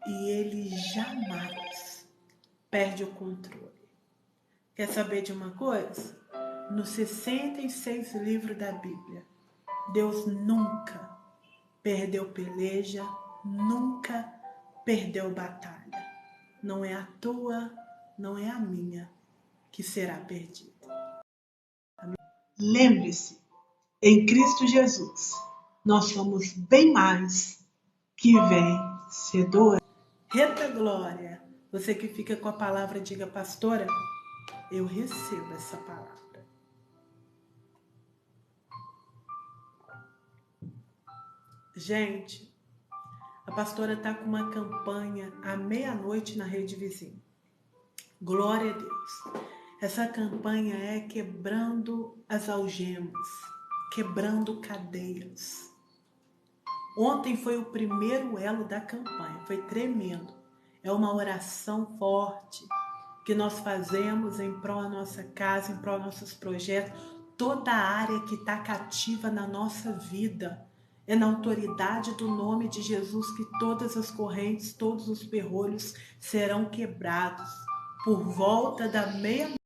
e ele jamais perde o controle. Quer saber de uma coisa? Nos 66 livros da Bíblia, Deus nunca perdeu peleja, nunca perdeu batalha. Não é a tua, não é a minha que será perdida. Lembre-se, em Cristo Jesus, nós somos bem mais que vencedores. Eita glória! Você que fica com a palavra, diga, pastora, eu recebo essa palavra. Gente, a pastora está com uma campanha à meia-noite na Rede Vizinho. Glória a Deus. Essa campanha é quebrando as algemas, quebrando cadeias. Ontem foi o primeiro elo da campanha, foi tremendo. É uma oração forte que nós fazemos em prol da nossa casa, em prol dos nossos projetos, toda a área que está cativa na nossa vida. É na autoridade do nome de Jesus que todas as correntes, todos os ferrolhos serão quebrados. Por volta da meia